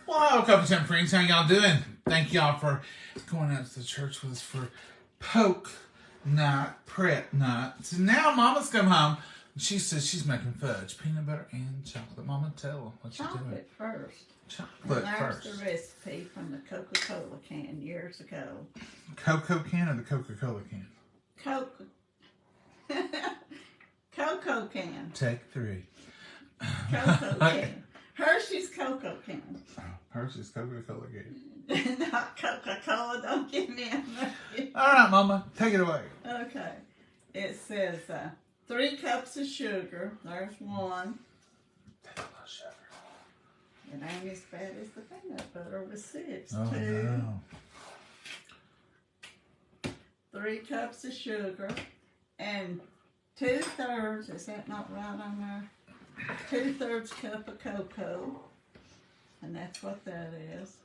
Well, hello, Couple Time Friends. How y'all doing? Thank y'all for going out to the church with us for poke night, prep night. So now Mama's come home. She says she's making fudge, peanut butter, and chocolate. Mama, tell them what you're doing. Chocolate first. Chocolate There's first. the recipe from the Coca-Cola can years ago. Cocoa can or the Coca-Cola can? Cocoa can. Take 3. Cocoa can. Hershey's Cocoa can. Oh, Hershey's Coca-Cola can. Not Coca-Cola. Don't give me a money. All right, Mama, take it away. Okay. It says 3 cups of sugar. There's 1. That's a lot of sugar. It ain't as bad as the peanut butter with 6. Oh, 2. no. 3 cups of sugar. And 2/3, is that not right on there? 2/3 cup of cocoa. And that's what that is.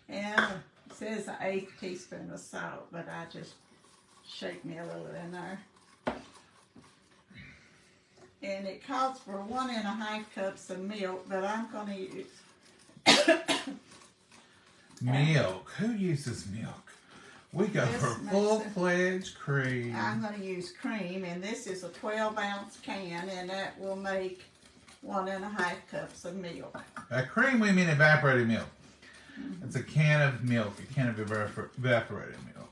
And it says 1/8 teaspoon of salt, but I just shake me a little in there. And it calls for 1.5 cups of milk, but I'm going to use Milk. Who uses milk? We go for full-fledged cream. I'm going to use cream, and this is a 12-ounce can, and that will make 1.5 cups of milk. By cream, we mean evaporated milk. It's a can of milk, a can of evaporated milk.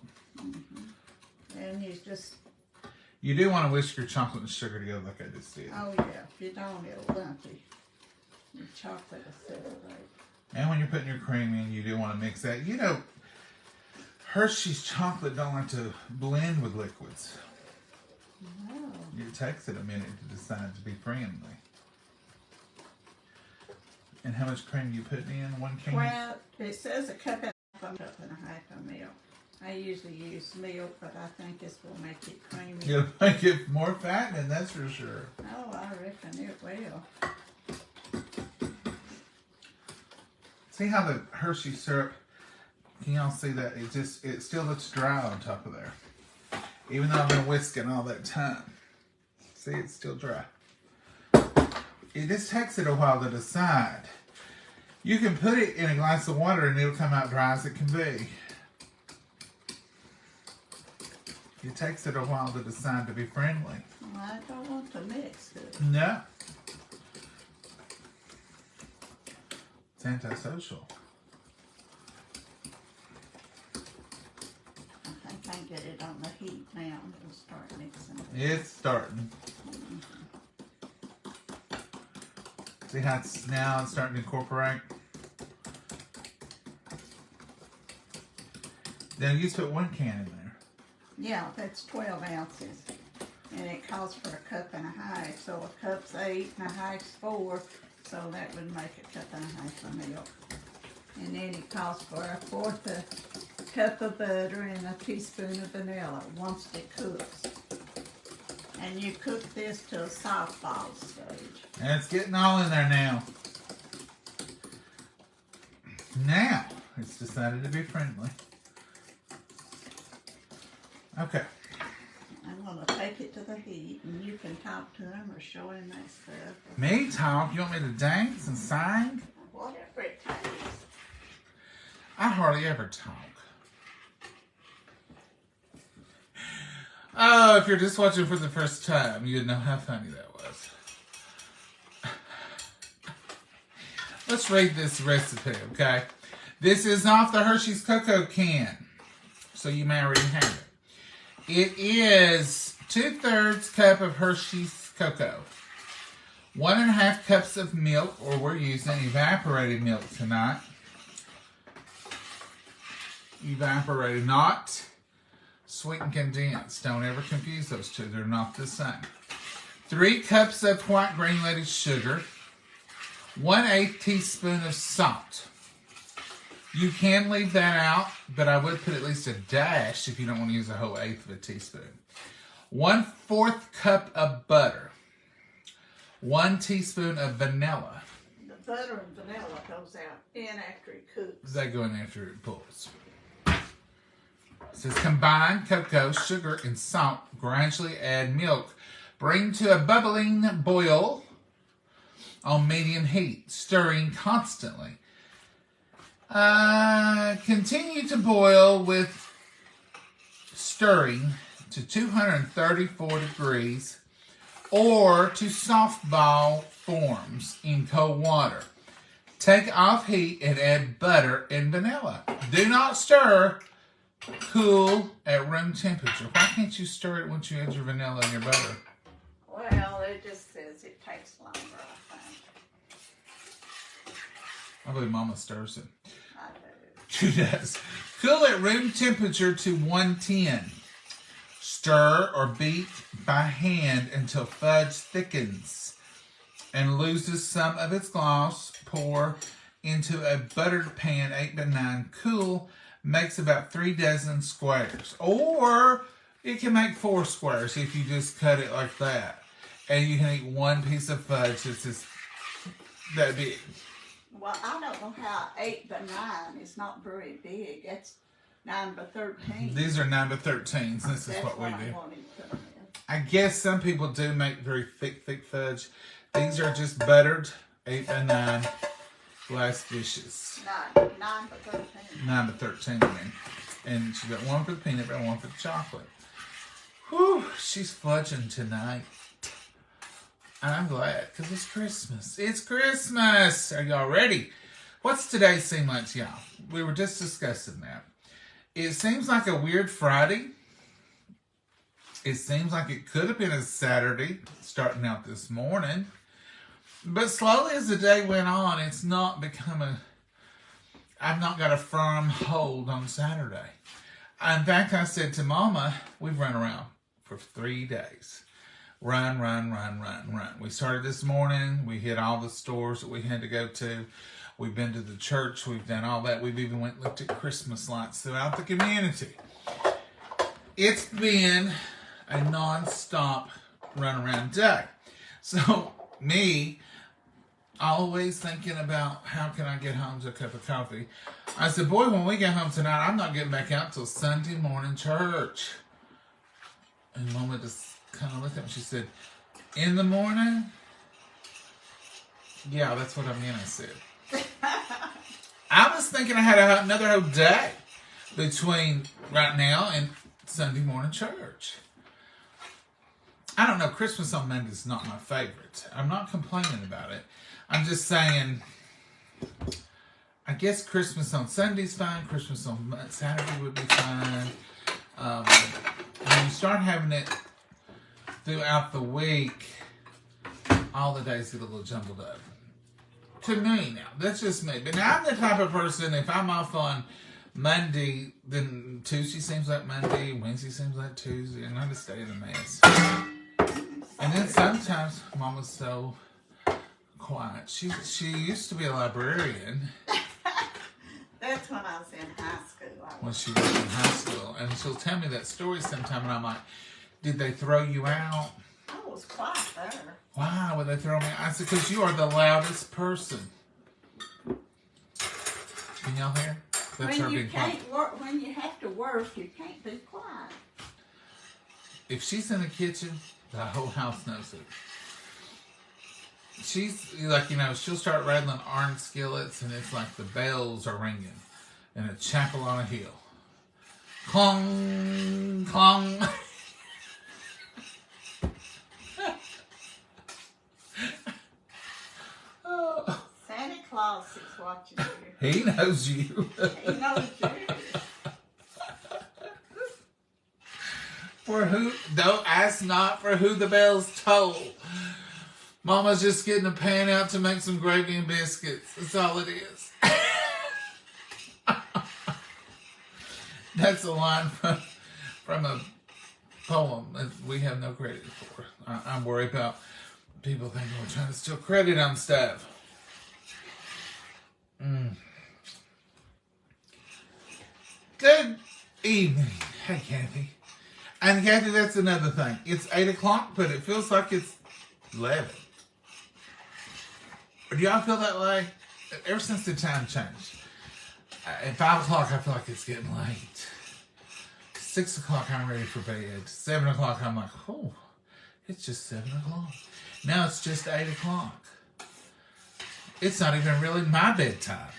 And you just... You do want to whisk your chocolate and sugar together like I just did. Oh, yeah. If you don't, it'll lumpy. Your chocolate will separate. And when you're putting your cream in, you do want to mix that. You know, Hershey's chocolate don't like to blend with liquids. No. It takes it a minute to decide to be friendly. And how much cream do you put in 1 can? Well, it says a cup and a half of milk. I usually use milk, but I think this will make it creamy. It'll make it more fattening, that's for sure. Oh, I reckon it will. See how the Hershey syrup, can y'all see that? It still looks dry on top of there. Even though I've been whisking all that time. See, it's still dry. It just takes it a while to decide. You can put it in a glass of water and it'll come out dry as it can be. It takes it a while to decide to be friendly. Well, I don't want to mix it. No. It's antisocial. I think I get it on the heat now. It'll start mixing. It's starting. See how it's starting to incorporate? Then you just put 1 can in there. Yeah, that's 12 ounces. And it calls for a cup and a half. So a cup's 8 and a half's 4. So that would make a cup and a half of milk. And then it calls for 1/4 cup of butter and a teaspoon of vanilla once it cooks. And you cook this to a soft ball stage. And it's getting all in there now. Now, it's decided to be friendly. Okay. I'm going to take it to the heat, and you can talk to him or show him that stuff. Me talk? You want me to dance and sing? Whatever it takes. I hardly ever talk. Oh, if you're just watching for the first time, you'd know how funny that was. Let's read this recipe, okay? This is off the Hershey's Cocoa can, so you may already have it. It is 2/3 cup of Hershey's cocoa, 1.5 cups of milk, or we're using evaporated milk tonight. Evaporated, not sweet and condensed. Don't ever confuse those two. They're not the same. 3 cups of white granulated sugar, 1/8 teaspoon of salt. You can leave that out, but I would put at least a dash if you don't want to use a whole 1/8 of a teaspoon. 1/4 cup of butter. 1 teaspoon of vanilla. The butter and vanilla goes out in after it cooks. They go in after it pulls. It says combine cocoa, sugar, and salt. Gradually add milk. Bring to a bubbling boil on medium heat, stirring constantly. Continue to boil with stirring to 234 degrees or to softball forms in cold water. Take off heat and add butter and vanilla. Do not stir. Cool at room temperature. Why can't you stir it once you add your vanilla and your butter? Well, it just says it takes longer, I think. I believe Mama stirs it. I do. She does. Cool at room temperature to 110. Stir or beat by hand until fudge thickens and loses some of its gloss. Pour into a buttered pan 8x9. Cool. Makes about 3 dozen squares. Or you can make 4 squares if you just cut it like that. And you can eat one piece of fudge that's just that big. Well, I don't know how 8x9 is not very big. That's 9x13. These are 9x13s. This is what we do. I guess some people do make very thick fudge. These are just buttered 8x9 glass dishes. 9x13. 9x13, I mean. And she got one for the peanut butter, one for the chocolate. Whew, she's fudging tonight. And I'm glad, because it's Christmas. It's Christmas! Are y'all ready? What's today seem like to y'all? We were just discussing that. It seems like a weird Friday. It seems like it could have been a Saturday, starting out this morning. But slowly as the day went on, it's not become I've not got a firm hold on Saturday. In fact, I said to Mama, we've run around for 3 days. Run. We started this morning. We hit all the stores that we had to go to. We've been to the church. We've done all that. We've even went and looked at Christmas lights throughout the community. It's been a non-stop run-around day. So, me, always thinking about how can I get home to a cup of coffee. I said, boy, when we get home tonight, I'm not getting back out till Sunday morning church. And Mama just kind of looked at me. She said, in the morning? Yeah, that's what I meant, I said. I was thinking I had another whole day between right now and Sunday morning church. I don't know. Christmas on Monday is not my favorite. I'm not complaining about it. I'm just saying, I guess Christmas on Sunday's fine. Christmas on Saturday would be fine. When you start having it throughout the week, all the days get a little jumbled up. To me now, that's just me. But now I'm the type of person, if I'm off on Monday, then Tuesday seems like Monday, Wednesday seems like Tuesday, and I just stay in a mess. And then sometimes Mama's so quiet. She used to be a librarian. That's when I was in high school. When she was in high school. And she'll tell me that story sometime, and I'm like, did they throw you out? I was quiet there. Why would they throw me out? I said, because you are the loudest person. Can y'all hear? That's her being quiet. When you have to work, you can't be quiet. If she's in the kitchen, the whole house knows it. She's like, she'll start rattling orange skillets, and it's like the bells are ringing in a chapel on a hill. Clong, clong. Santa Claus is watching you. He knows you. He knows you. For who? Don't ask not for who the bells toll. Mama's just getting a pan out to make some gravy and biscuits. That's all it is. That's a line from a poem that we have no credit for. I'm worried about people thinking we're trying to steal credit on stuff. Good evening. Hey, Kathy. And Kathy, that's another thing. It's 8 o'clock, but it feels like it's 11. Do y'all feel that way? Ever since the time changed. At 5 o'clock, I feel like it's getting late. 6 o'clock, I'm ready for bed. 7 o'clock, I'm like, oh, it's just 7 o'clock. Now it's just 8 o'clock. It's not even really my bedtime.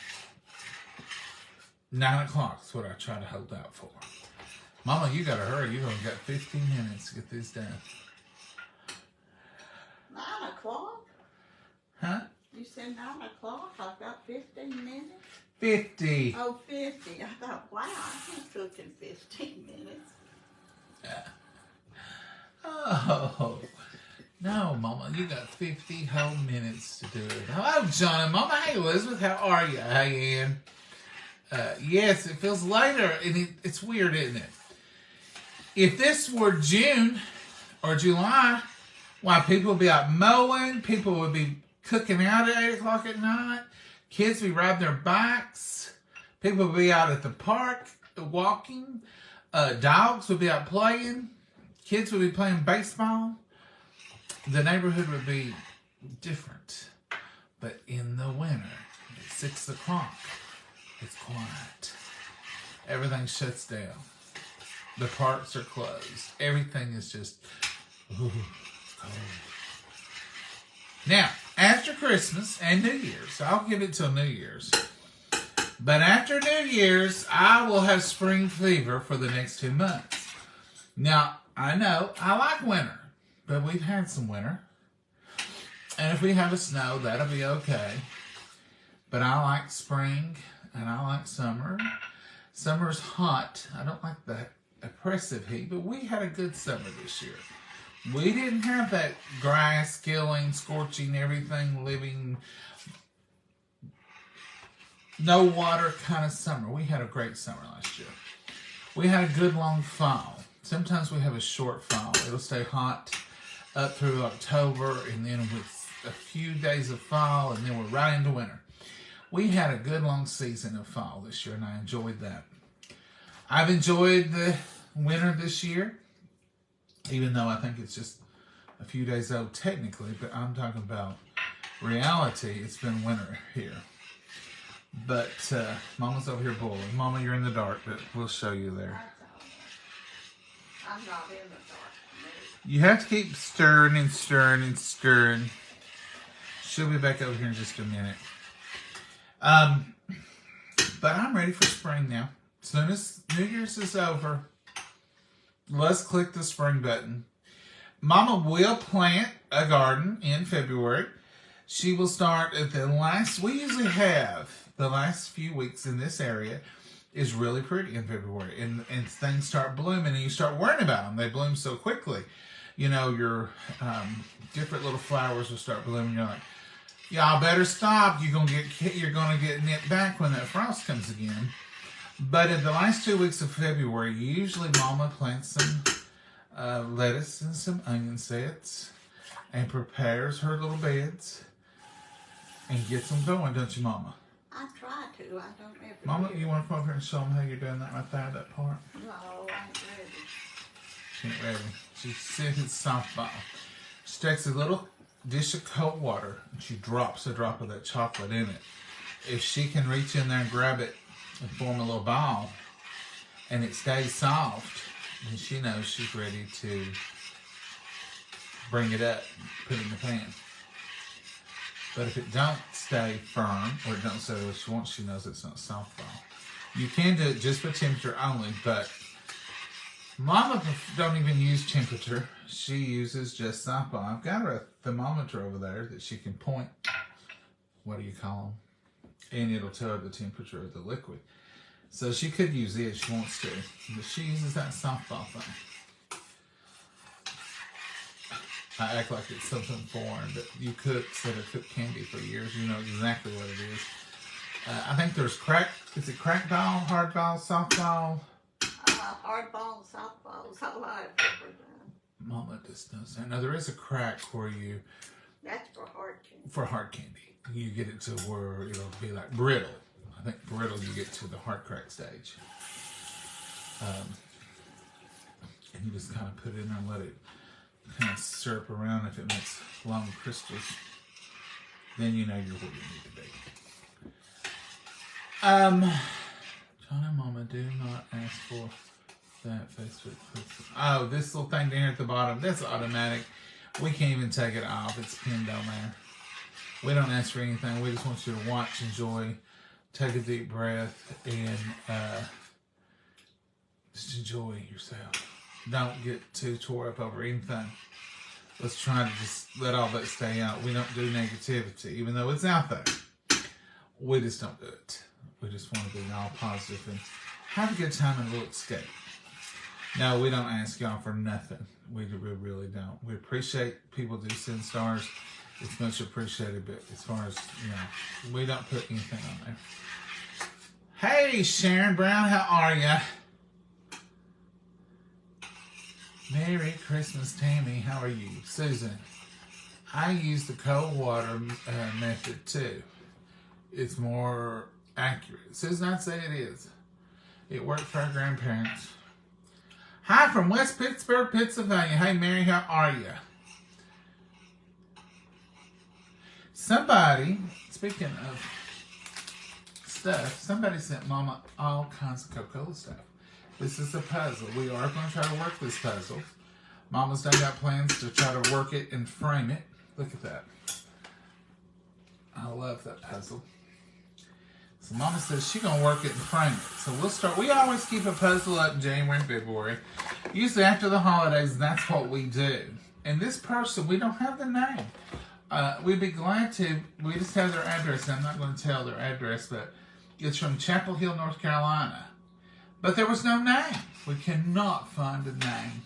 9 o'clock is what I try to hold out for. Mama, you gotta hurry. You only got 15 minutes to get this done. 9 o'clock? Huh? You said 9 o'clock? I've got 15 minutes? 50. Oh, 50. I thought, wow, I can cook in 15 minutes. Oh, no, Mama, you got 50 whole minutes to do it. Hello, John and Mama. Hey, Elizabeth, how are you? Hey, Ann. Yes, it feels later, and it's weird, isn't it? If this were June or July, why, people would be out mowing, people would be cooking out at 8 o'clock at night, kids would be riding their bikes, people would be out at the park walking, dogs would be out playing, kids would be playing baseball. The neighborhood would be different. But in the winter, at 6 o'clock, it's quiet. Everything shuts down. The parks are closed. Everything is just cold. Now, after Christmas and New Year's, I'll give it till New Year's. But after New Year's, I will have spring fever for the next 2 months. Now, I know I like winter, but we've had some winter. And if we have a snow, that'll be okay. But I like spring and I like summer. Summer's hot. I don't like the oppressive heat, but we had a good summer this year. We didn't have that grass killing, scorching everything, living, no water kind of summer. We had a great summer last year. We had a good long fall. Sometimes we have a short fall. It'll stay hot up through October, and then with a few days of fall, and then we're right into winter. We had a good long season of fall this year, and I enjoyed that. I've enjoyed the winter this year, even though I think it's just a few days old technically, but I'm talking about reality. It's been winter here. But Mama's over here boiling. Mama, you're in the dark, but we'll show you there. I'm not in the dark. You have to keep stirring and stirring and stirring. She'll be back over here in just a minute. But I'm ready for spring now. As soon as New Year's is over, let's click the spring button. Mama will plant a garden in February. She will start at we usually have the last few weeks in this area is really pretty in February. And things start blooming and you start worrying about them. They bloom so quickly. You know, your different little flowers will start blooming. You're like, y'all better stop. You're gonna get nipped back when that frost comes again. But in the last 2 weeks of February, usually Mama plants some lettuce and some onion sets and prepares her little beds and gets them going, don't you, Mama? I try to. I don't ever. Mama, you want to come over here and show them how you're doing that right there, that part? No, I ain't ready. She ain't ready. She's sitting at softball. She takes a little dish of cold water and she drops a drop of that chocolate in it. If she can reach in there and grab it and form a little ball and it stays soft, then she knows she's ready to bring it up, put it in the pan. But if it don't stay firm or it don't stay what she wants, she knows it's not softball. You can do it just by temperature only, but Mama don't even use temperature. She uses just softball. I've got her a thermometer over there that she can point, what do you call them? And it'll tell her the temperature of the liquid. So she could use it if she wants to, but she uses that softball thing. I act like it's something foreign, but you cooks that have cooked candy for years, you know exactly what it is. I think there's is it crack ball, hard ball, soft ball? Hard ball, soft balls, all I've ever done. Mama just knows that. Now there is a crack where you... That's for hard candy. For hard candy. You get it to where it'll be like brittle. I think brittle you get to the hard crack stage. And you just kind of put it in there and let it kind of syrup around. If it makes long crystals, then you know you're where you need to be. John and Mama do not ask for that Facebook. Oh, this little thing down here at the bottom, that's automatic. We can't even take it off. It's pinned on there. We don't ask for anything. We just want you to watch, enjoy, take a deep breath and just enjoy yourself. Don't get too tore up over anything. Let's try to just let all that stay out. We don't do negativity, even though it's out there. We just don't do it. We just want to be all positive and have a good time and a little escape. No, we don't ask y'all for nothing. We really don't. We appreciate people do send stars. It's much appreciated, but as far as, we don't put anything on there. Hey, Sharon Brown, how are ya? Merry Christmas, Tammy. How are you? Susan, I use the cold water method too. It's more accurate. Susan, I'd say it is. It worked for our grandparents. Hi from West Pittsburgh, Pennsylvania. Hey, Mary, how are you? Somebody, speaking of stuff, somebody sent Mama all kinds of Coca-Cola stuff. This is a puzzle. We are going to try to work this puzzle. Mama's done got plans to try to work it and frame it. Look at that. I love that puzzle. So Mama says she's going to work it and frame it. So we'll start. We always keep a puzzle up in January and February. Usually after the holidays, and that's what we do. And this person, we don't have the name. We'd be glad to. We just have their address. I'm not going to tell their address, but it's from Chapel Hill, North Carolina. But there was no name. We cannot find a name.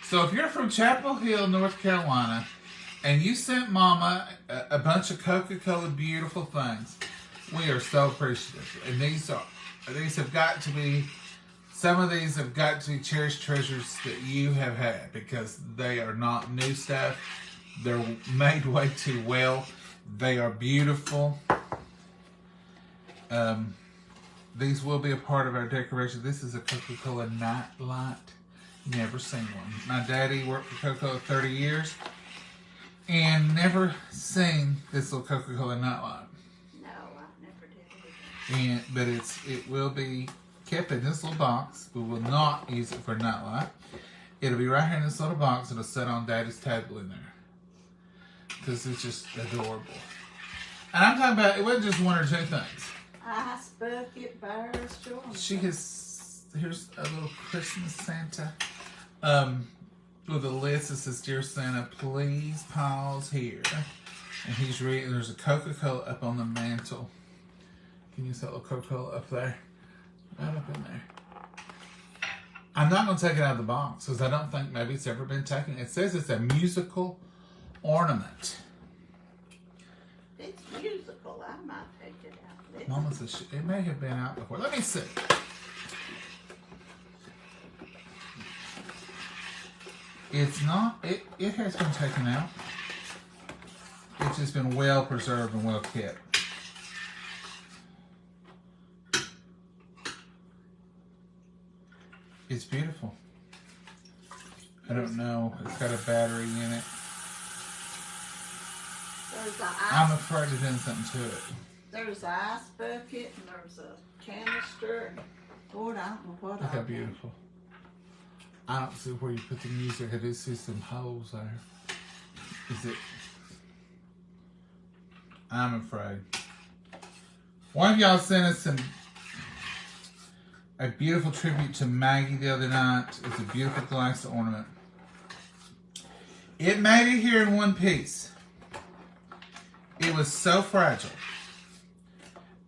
So if you're from Chapel Hill, North Carolina, and you sent Mama a bunch of Coca-Cola beautiful things, we are so appreciative. And these have got to be, some of these have got to be cherished treasures that you have had, because they are not new stuff. They're made way too well. They are beautiful. These will be a part of our decoration. This is a Coca-Cola night light. Never seen one. My daddy worked for Coca-Cola 30 years and never seen this little Coca-Cola night light. No, I never did either. But it will be kept in this little box. We will not use it for a night light. It'll be right here in this little box. It'll sit on Daddy's table in there. Because it's just adorable. And I'm talking about, it wasn't just one or two things. Ice bucket, bears, joy. She has, here's a little Christmas Santa with a list that says, Dear Santa, please pause here. And he's reading, there's a Coca-Cola up on the mantle. Can you see that little Coca-Cola up there? Right up in there. I'm not going to take it out of the box because I don't think maybe it's ever been taken. It says it's a musical ornament. It's musical. I might take it out. Mama says it may have been out before. Let me see. It's not. It has been taken out. It's just been well preserved and well kept. It's beautiful. I don't know. It's got a battery in it. I'm afraid of doing something to it. There's an ice bucket and there's a canister. Lord, I don't know what. Look how beautiful. I don't see where you put the music. I do see some holes there. Is it? I'm afraid. One of y'all sent us a beautiful tribute to Maggie the other night. It's a beautiful glass ornament. It made it here in one piece. It was so fragile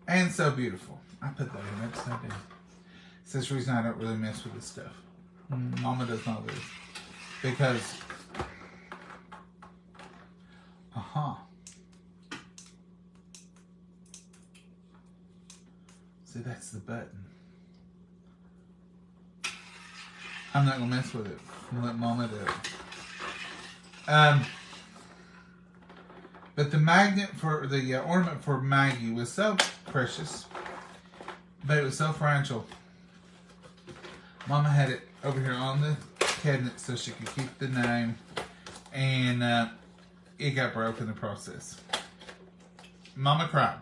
and so beautiful. I put that in upside down. It's this reason I don't really mess with this stuff. Mama does not this. Because, see, that's the button. I'm not going to mess with it. I'm going to let Mama do it. But the magnet for the ornament for Maggie was so precious, but it was so fragile. Mama had it over here on the cabinet so she could keep the name, and it got broke in the process. Mama cried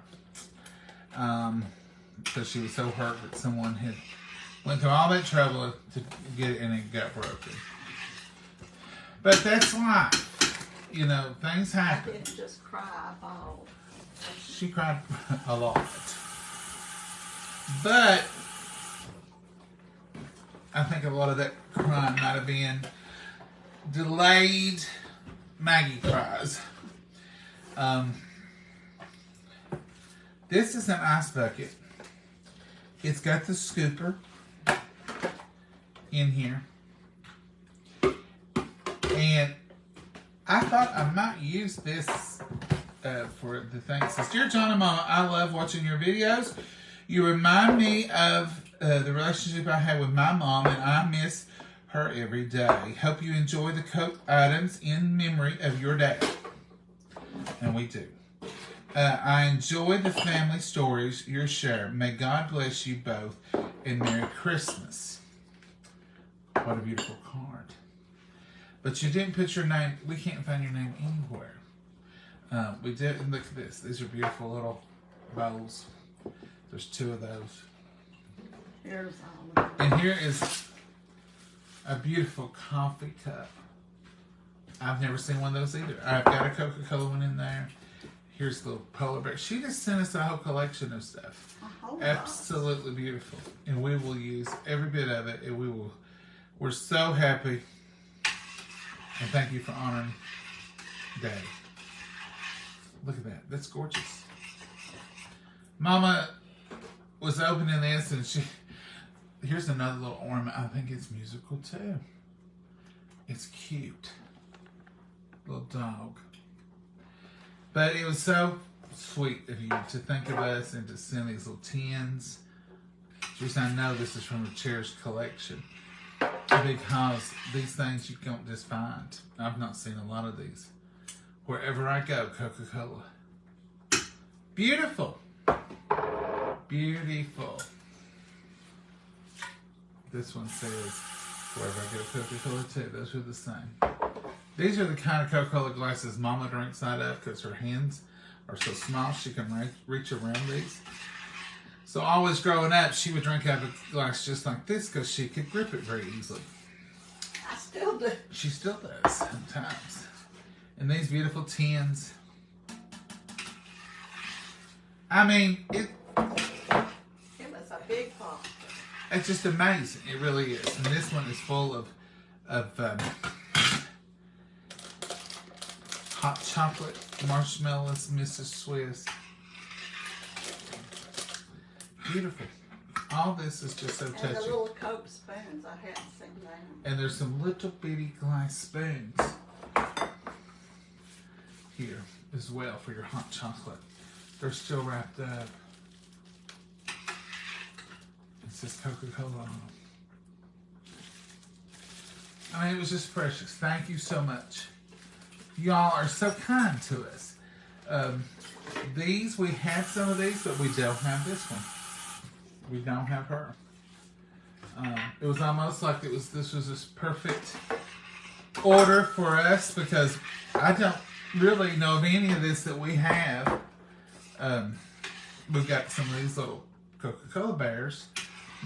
because she was so hurt that someone had went through all that trouble to get it and it got broken. But that's life. You know, things happen. I didn't just cry, I bawled. She cried a lot. But I think a lot of that crying might have been delayed Maggie cries. This is an ice bucket. It's got the scooper in here. And I thought I might use this for the thing. It says, Dear John and Mama, I love watching your videos. You remind me of the relationship I had with my mom, and I miss her every day. Hope you enjoy the coat items in memory of your dad. And we do. I enjoy the family stories you share. May God bless you both, and Merry Christmas. What a beautiful card. But you didn't put your name. We can't find your name anywhere. We did. Look at this. These are beautiful little bowls. There's 2 of those. Here's all of them. And here is a beautiful coffee cup. I've never seen one of those either. I've got a Coca-Cola one in there. Here's the little polar bear. She just sent us a whole collection of stuff. Absolutely beautiful. And we will use every bit of it. And we're so happy. And thank you for honoring Daddy. Look at that. That's gorgeous. Mama was opening this and here's another little ornament. I think it's musical too. It's cute. Little dog. But it was so sweet of you to think of us and to send these little tins. Just I know this is from a cherished collection. Because these things you don't just find. I've not seen a lot of these. Wherever I go, Coca-Cola. Beautiful. Beautiful. This one says, wherever I go, Coca-Cola too. Those are the same. These are the kind of Coca-Cola glasses Mama drinks out of because her hands are so small she can reach around these. So always growing up, she would drink out of a glass just like this because she could grip it very easily. I still do. She still does sometimes. And these beautiful tins. I mean, it was a big box. It's just amazing. It really is. And this one is full of hot chocolate, marshmallows, Mrs. Swiss. Beautiful. All this is just so touching. And the little Coke spoons, I hadn't seen them. And there's some little bitty glass spoons here as well for your hot chocolate. They're still wrapped up. It says Coca-Cola on them. I mean, it was just precious. Thank you so much. Y'all are so kind to us. We had some of these, but we don't have this one. We don't have her. It was almost like this was this perfect order for us because I don't really know of any of this that we have. We've got some of these little Coca-Cola bears,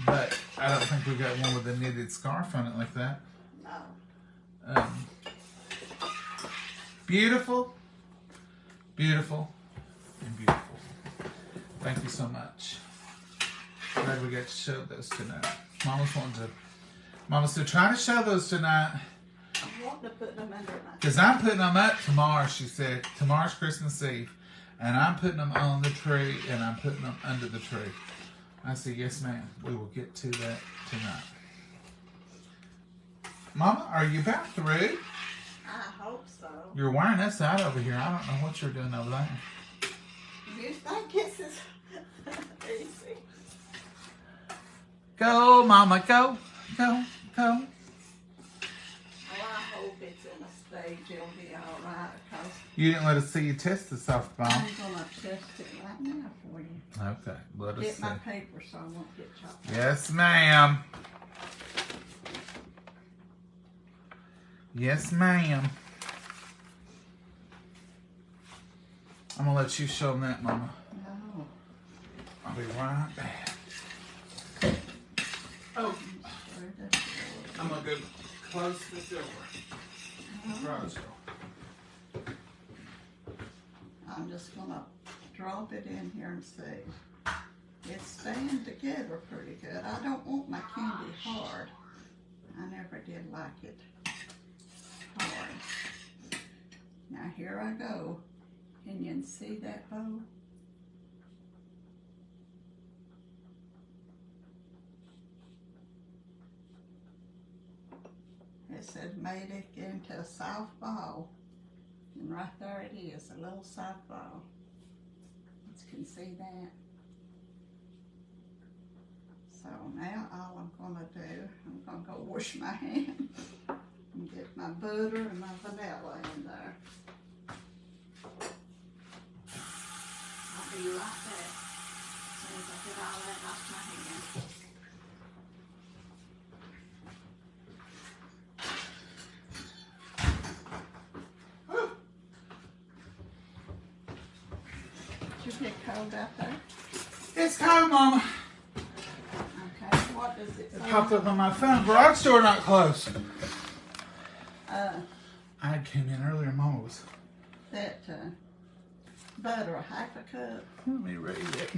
but I don't think we've got one with a knitted scarf on it like that. No. Beautiful, beautiful, and beautiful. Thank you so much. Glad we got to show those tonight. Mama said, try to show those tonight. I want to put them under my... Because I'm putting them up tomorrow, she said. Tomorrow's Christmas Eve. And I'm putting them on the tree, and I'm putting them under the tree. I said, yes, ma'am. We will get to that tonight. Mama, are you about through? I hope so. You're wearing us out over here. I don't know what you're doing over there. You think this is easy? Go, Mama, go. Go, go. Well, I hope it's in a stage it'll be all right, because You didn't let us see you test the soft bomb. I'm going to test it right now for you. Okay, let us Get see. my paper so I won't get chopped. Yes, ma'am. Yes, ma'am. I'm going to let you show them that, Mama. No. I'll be right back. Oh, I'm going to go close the door. Right. I'm just going to drop it in here and see. It's staying together. together pretty good. I don't want my candy hard. I never did like it hard. Now here I go. Can you see that bow? It says made it into a soft ball. And right there it is, a little soft ball. You can see that. So now all I'm gonna do, I'm gonna go wash my hands and get my butter and my vanilla in there. I'll be right back as soon as I get all that off my hands. Did you get cold out there? It's cold, Mama. Okay, what does it It say? popped up on my phone. Garage store not closed. I came in earlier. Mama was. That butter, a half a cup. Let me read it.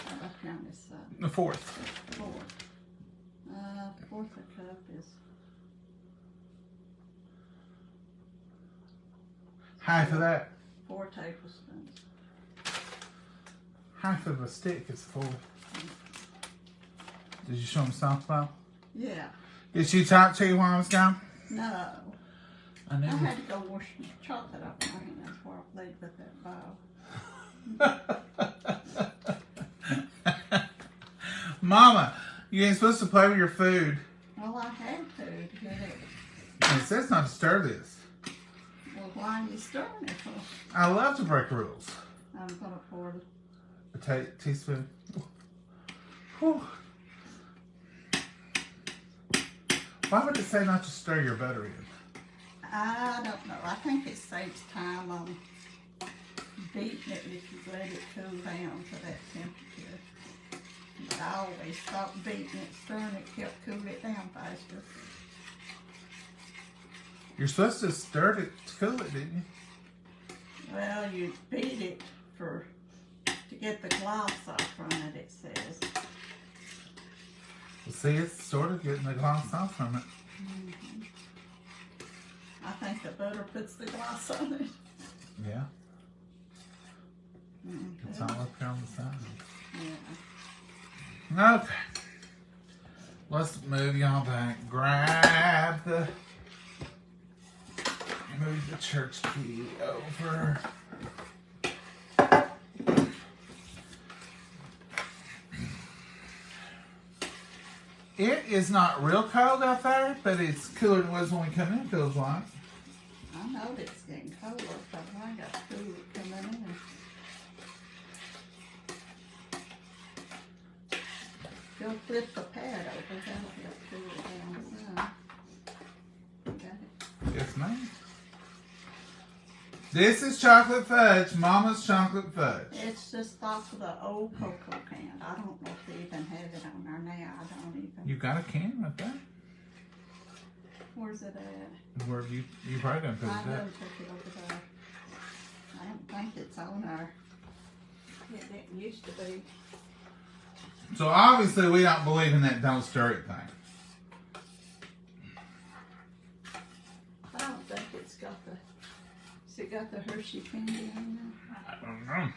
I'll count this up. The fourth. Fourth. Fourth a cup is Half of that. 4 tablespoons. Half of a stick is full. Did you show him softball? Yeah. Did she talk to you while I was gone? No. I I never. had to go wash the chocolate off my hands before I played with that ball. Mama, you ain't supposed to play with your food. Well, I had to get it. It says not to stir this. Well, why are you stirring it for? I love to break rules. I'm going to pour A teaspoon. Whew. Why would it say not to stir your butter in? I don't know. I think it saves time on beating it if you let it cool down to that temperature. But I always thought beating it, stirring it, kept cooling it down faster. You're supposed to stir it to cool it, didn't you? Well, you beat it to get the gloss off from it, it says. Well, see, it's sort of getting the gloss off from it. Mm-hmm. I think the butter puts the gloss on it. Yeah. Mm-hmm. It's all up here on the side. Yeah. Okay. Let's move y'all back. Move the church key over. It is not real cold out there, but it's cooler than it was when we come in, feels like. I know it's getting colder, but I got food coming in. Go flip the pad over, that'll help cool it down some. Got it? Yes, ma'am. This is chocolate fudge, Mama's chocolate fudge. It's just off of the old cocoa can. I don't know if they even have it on there now. I don't even. You got a can right there? Where's it at? Where you probably done put I it up. done took it over there. I don't think it's on there. It didn't used to be. So obviously we don't believe in that don't stir it thing. I don't think it's got the. Has it got the Hershey candy on there? I don't know.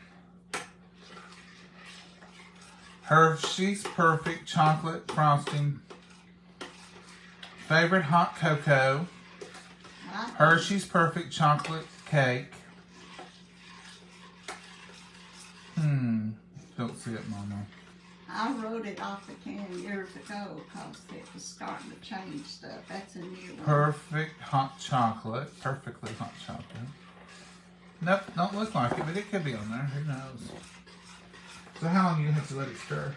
Hershey's Perfect Chocolate Frosting. Favorite hot cocoa. Hershey's Perfect Chocolate Cake. Don't see it, Mama. I wrote it off the can years ago because it was starting to change stuff. That's a new one. Perfect hot chocolate. Perfectly hot chocolate. Nope, don't look like it, but it could be on there. Who knows? So how long do you have to let it stir?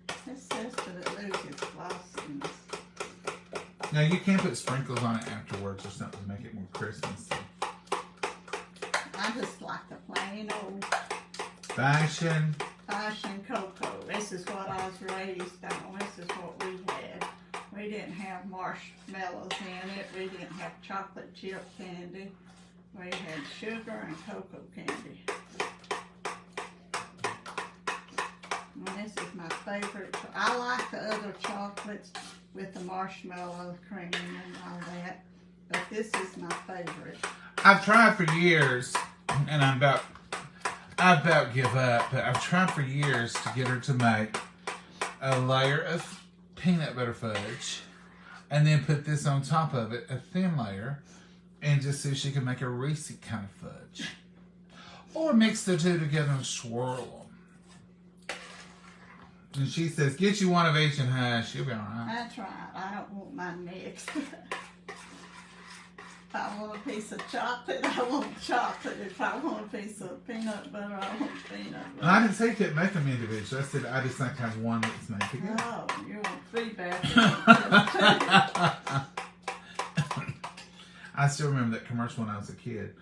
It says that it loses glossiness. Now you can put sprinkles on it afterwards or something to make it more crisp and stuff. I just like the plain old Fashion. cocoa. This is what I was raised on. This is what we had. We didn't have marshmallows in it. We didn't have chocolate chip candy. We had sugar and cocoa candy. And this is my favorite. I like the other chocolates with the marshmallow cream and all that, but this is my favorite. I've tried for years, and I about give up, but I've tried for years to get her to make a layer of peanut butter fudge and then put this on top of it, a thin layer, and just see if she can make a Reese kind of fudge. Or mix the two together and swirl them. And she says, get you one of each and hush, you'll be alright. That's right. I don't want mine mixed. If I want a piece of chocolate, I want chocolate. If I want a piece of peanut butter, I want peanut butter. I didn't say you couldn't make them individually. I said I just like to have one that's made together. Oh, you want 3 bags. I still remember that commercial when I was a kid.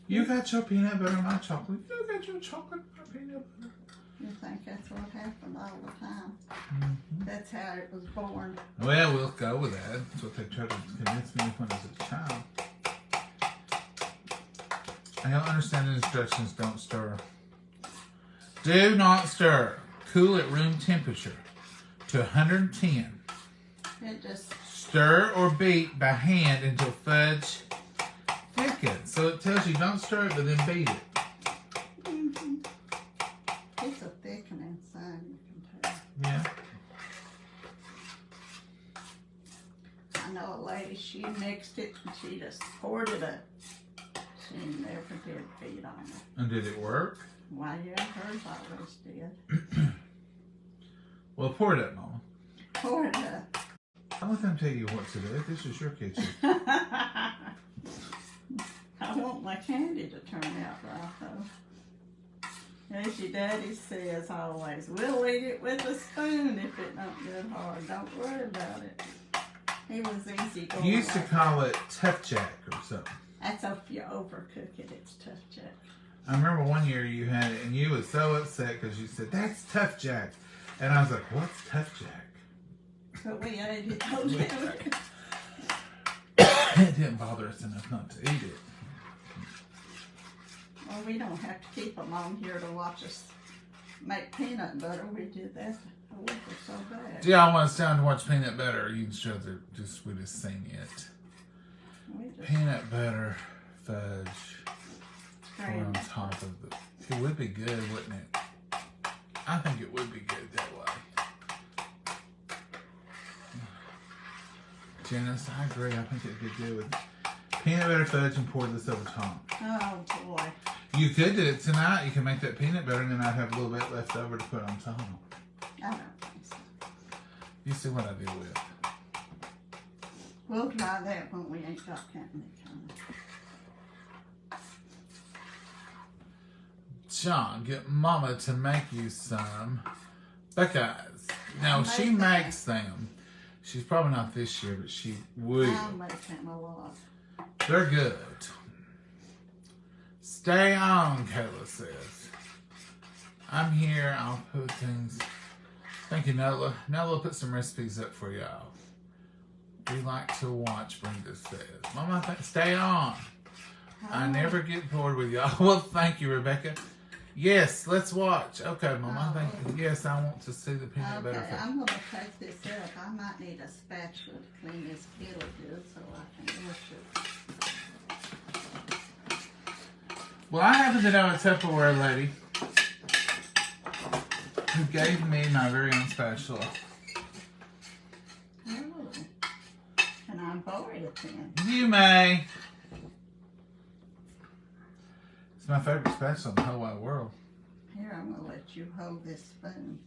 You got your peanut butter, my chocolate. You got your chocolate, my peanut butter. You think that's what happened all the time? Mm-hmm. That's how it was born. Well, we'll go with that. That's what they tried to convince me when I was a child. I don't understand the instructions. Don't stir. Do not stir. Cool at room temperature to 110. It just... Stir or beat by hand until fudge thickens. So it tells you don't stir it, but then beat it. Mm-hmm. It's a thickening inside, you can tell. Yeah. I know a lady, she mixed it and she just poured it up. She never did beat on it. And did it work? Why, yeah, hers always did. Well, pour it up, Mama. Pour it up. I'll let them tell you what to do. This is your kitchen. I want my candy to turn out right, though. As your daddy says always, we'll eat it with a spoon if it don't get hard. Don't worry about it. He was easy going. You used to call it Tough Jack or something. That's if you overcook it, it's Tough Jack. I remember one year you had it and you was so upset because you said, that's Tough Jack. And I was like, what's Tough Jack? But we ate it together. It didn't bother us enough not to eat it. Well, we don't have to keep them on here to watch us make peanut butter. We did that a week or so back. Do y'all want us down to watch peanut butter or you can show we just sing it? Peanut butter fudge on top of the... It would be good, wouldn't it? I think it would be good that way. Janice, I agree. I think it'd be good with peanut butter fudge and pour this over top. Oh, boy. You could do it tonight. You can make that peanut butter and then I'd have a little bit left over to put on top. I don't think so. You see what I deal with. We'll try that when we ain't got company coming. John, get Mama to make you some Buckeyes. Now, she make that. makes them. She's probably not this year, but she will. I'll make them a lot. They're good. Stay on, Kayla says. I'm here. I'll put things. Thank you, Nola. Nola put some recipes up for y'all. We like to watch, Brenda says. Mama, stay on. I never get bored with y'all. Well, thank you, Rebecca. Yes, let's watch. Okay, Mama. Thank you. Yes, I want to see the peanut butter. Okay, I'm going to take this up. I might need a spatula to clean this kettle good so I can wash it. Well, I happen to know a Tupperware lady who gave me my very own spatula. Oh. Can I borrow it then? You may. It's my favorite spatula in the whole wide world. Here, I'm going to let you hold this spoon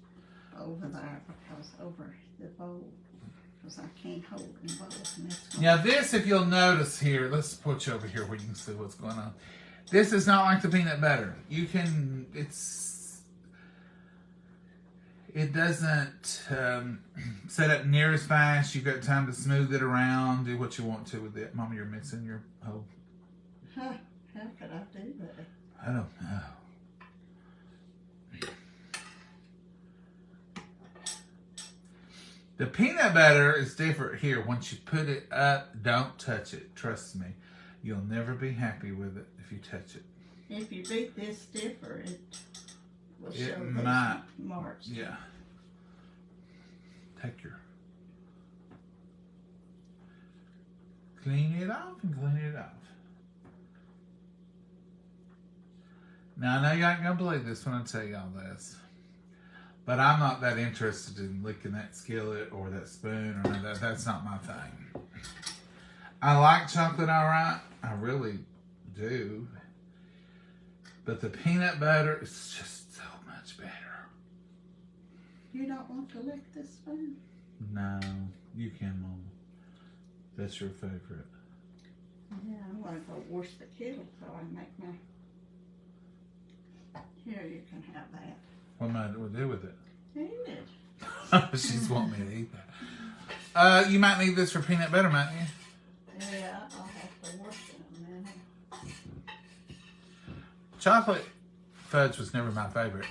over there because over the bowl. Because I can't hold them both. Now this, if you'll notice here, let's put you over here where you can see what's going on. This is not like the peanut butter. You can, it doesn't set up near as fast. You've got time to smooth it around, do what you want to with it. Mama, you're missing your whole... Huh, how could I do that? I don't know. The peanut butter is different here. Once you put it up, don't touch it. Trust me. You'll never be happy with it if you touch it. If you beat this stiffer, will show It those might. marks. Yeah. Take your... Clean it off and clean it off. Now, I know y'all ain't gonna believe this when I tell y'all this, but I'm not that interested in licking that skillet or that spoon or none of that. That's not my thing. I like chocolate all right. I really do. But the peanut butter is just so much better. You don't want to lick this spoon? No, you can, Mama. That's your favorite. Yeah, I'm going to go wash the kettle so I can make my... Here, you can have that. What am I to do with it? Eat it. She's wanting me to eat that. You might need this for peanut butter, mightn't you? Yeah, I'll have to wash it in a minute. Chocolate fudge was never my favorite.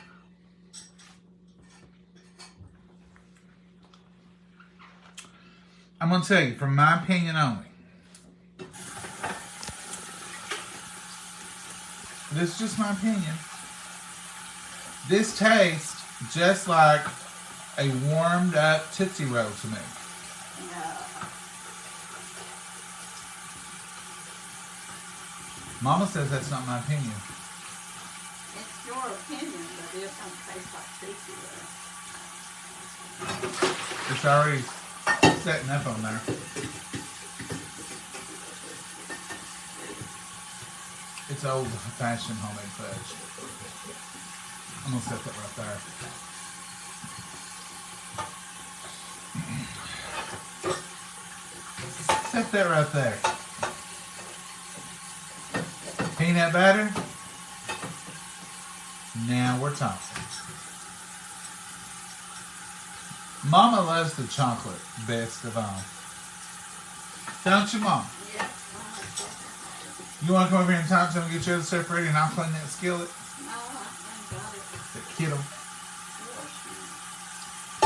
I'm going to tell you, from my opinion only, this is just my opinion, this tastes just like a warmed up Tootsie Roll to me. No. Mama says that's not my opinion. It's your opinion, but it don't taste like Tootsie Roll. It's already setting up on there. It's old-fashioned homemade fudge. I'm gonna set that right there. Set that right there. Peanut butter. Now we're talking. Mama loves the chocolate best of all. Don't you, Mom? Yes. You want to come over here and talk to him and get your other stuff ready and I'll clean that skillet? No, I got it. That kettle.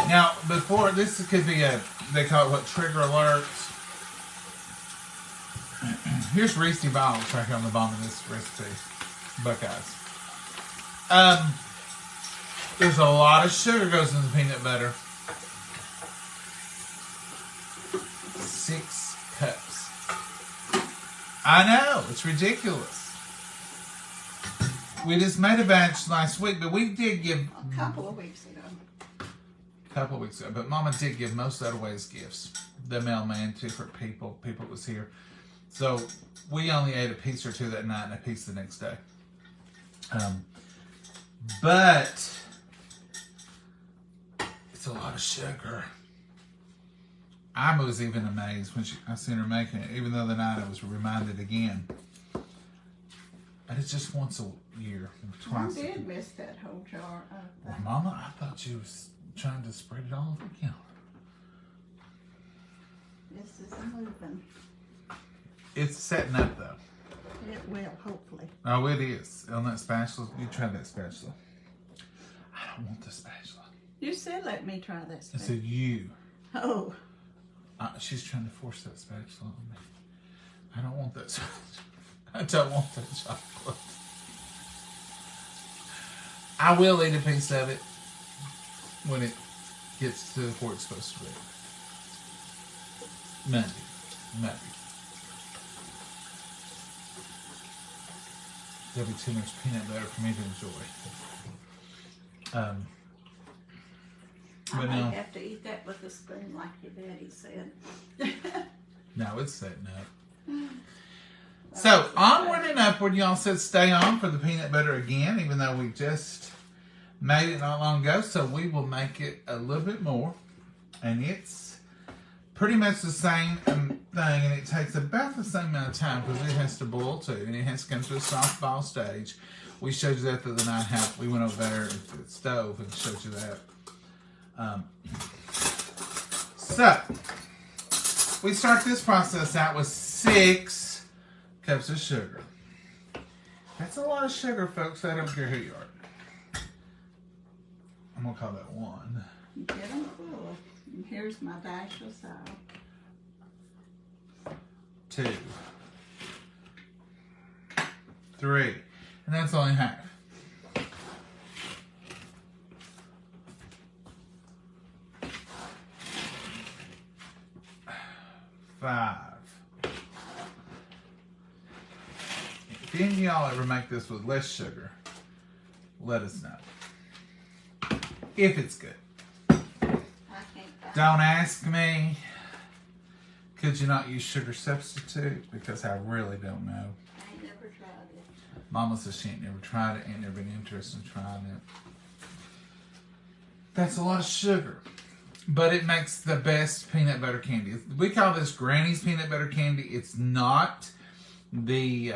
Now, before, this could be they call it what, trigger alerts. Here's Reese Balls right here on the bottom of this recipe. Buckeyes. There's a lot of sugar goes in the peanut butter. 6 cups. I know, it's ridiculous. We just made a batch last week, but we did give... A couple of weeks ago. But Mama did give most of that away as gifts. The mailman, to for people that was here. So we only ate a piece or two that night and a piece the next day. But it's a lot of sugar. I was even amazed when I seen her making it, even though the night I was reminded again. And it's just once a year, twice. I did miss that whole jar of Well, that. Mama, I thought you was trying to spread it all over again. This is moving. It's setting up though. It will, hopefully. Oh, it is. On that spatula, you try that spatula. I don't want the spatula. You said let me try that I spatula. said you. Oh. She's trying to force that spatula on me. I don't want that spatula. I don't want that chocolate. I will eat a piece of it when it gets to where it's supposed to be. Maybe. There'll be too much peanut butter for me to enjoy. I But might no. have to eat that with a spoon like your daddy said. No, it's setting up. So, onward and upward, y'all said stay on for the peanut butter again, even though we just made it not long ago. So, we will make it a little bit more. And it's pretty much the same thing, and it takes about the same amount of time because it has to boil too, and it has to come to a soft ball stage. We showed you that the other night, how we went over there at the stove and showed you that. So, we start this process out with 6 cups of sugar. That's a lot of sugar, folks. I don't care who you are. I'm going to call that 1. Get them full. And here's my dash of sour. 2. 3. And that's only half. $1.25. If any of y'all ever make this with less sugar, let us know. If it's good. I can't find Don't ask me. Could you not use sugar substitute? Because I really don't know. I ain't never tried it. Mama says she ain't never tried it, ain't never been interested in trying it. That's a lot of sugar. But it makes the best peanut butter candy. We call this Granny's peanut butter candy. It's not the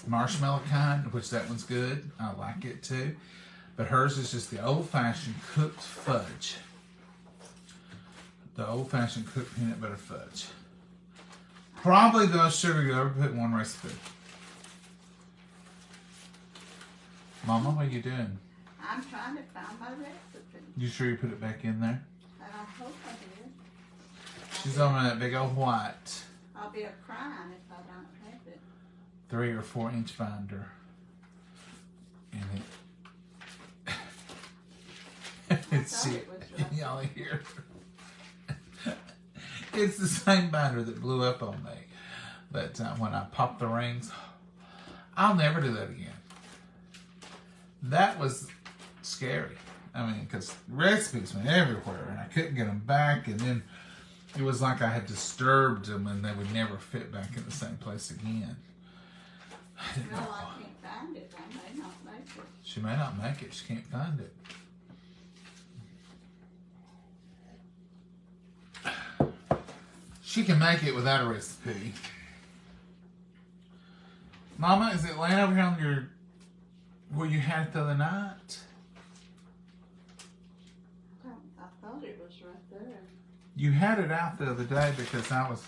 marshmallow kind, which that one's good. I like it too. But hers is just the old-fashioned cooked fudge. The old-fashioned cooked peanut butter fudge. Probably the most sugar you'll ever put in one recipe. Mama, what are you doing? I'm trying to find my recipe. You sure you put it back in there? I hope I did. She's on that big old white I'll be a-crying if I don't have it. 3 or 4 inch binder. And it's thought shit. it was right. Y'all hear? It's the same binder that blew up on me. But when I popped the rings, I'll never do that again. That was scary. I mean, because recipes went everywhere and I couldn't get them back. And then it was like I had disturbed them and they would never fit back in the same place again. I didn't No, know. I can't find it. I may not make it. She may not make it. She can't find it. She can make it without a recipe. Mama, is it laying over here on your where you had it the other night? I thought it was right there. You had it out the other day because I was.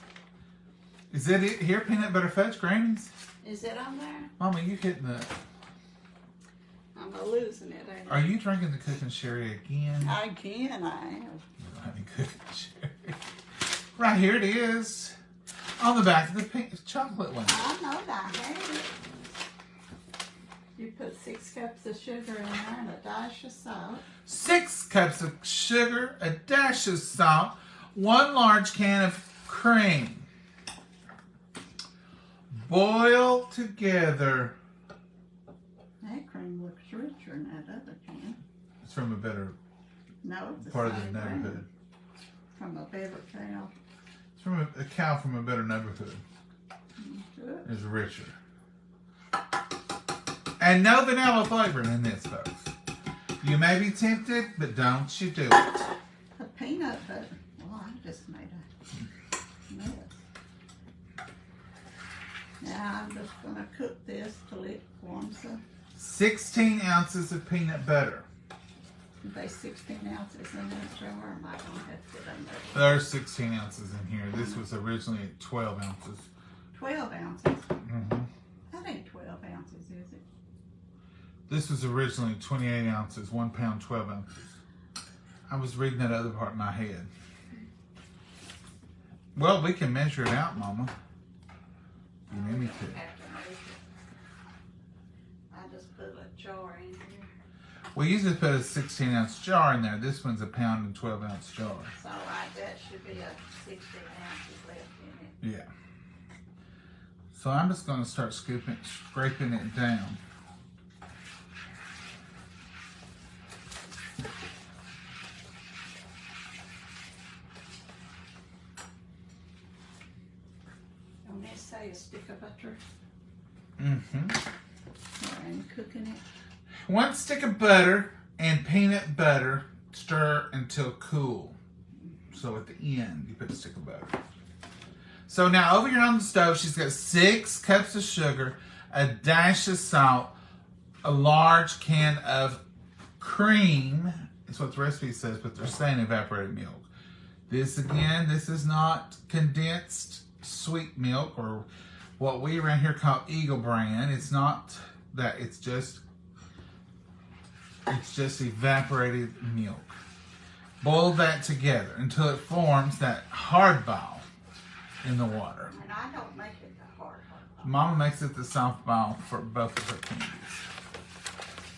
Is that it here? Peanut butter fudge, Granny's? Is it on there? Mama, you hitting the. I'm losing it, ain't Are you drinking the cooking sherry again? I? Again, I am. You don't have any cooking sherry. Right here it is. On the back of the pink chocolate one. I know that I had it. You put 6 cups of sugar in there and a dash of salt. 6 cups of sugar, a dash of salt, 1 large can of cream. Boil together. That cream looks richer than that other can. It's from a better No, it's the part of same the neighborhood. brand. From a better cow. It's from a cow from a better neighborhood. Good. It's richer. And no vanilla flavoring in this, folks. You may be tempted, but don't you do it. A peanut butter. Well, I just made a mess. Now I'm just going to cook this till it warms up. 16 ounces of peanut butter. There's 16 ounces in this jar. Am I going to have to put another? There's 16 ounces in here. This was originally 12 ounces. 12 ounces? Mm-hmm. That ain't 12 ounces, is it? This was originally 28 ounces, 1 pound, 12 ounces. I was reading that other part in my head. Well, we can measure it out, Mama. You need me to. I just put a jar in here. We usually put a 16 ounce jar in there. This one's a pound and 12 ounce jar. So that should be a 16 ounces left in it. Yeah. So I'm just going to start scraping it down. Don't it say a stick of butter? Mm-hmm. And cooking it. 1 stick of butter and peanut butter. Stir until cool. So at the end, you put a stick of butter. So now over here on the stove, she's got 6 cups of sugar, a dash of salt, a large can of cream. That's what the recipe says, but they're saying evaporated milk. This again, this is not condensed sweet milk or what we around here call Eagle brand. It's not that, it's just evaporated milk. Boil that together until it forms that hard ball in the water. And I don't make it the hard. Mama makes it the soft ball for both of her candies.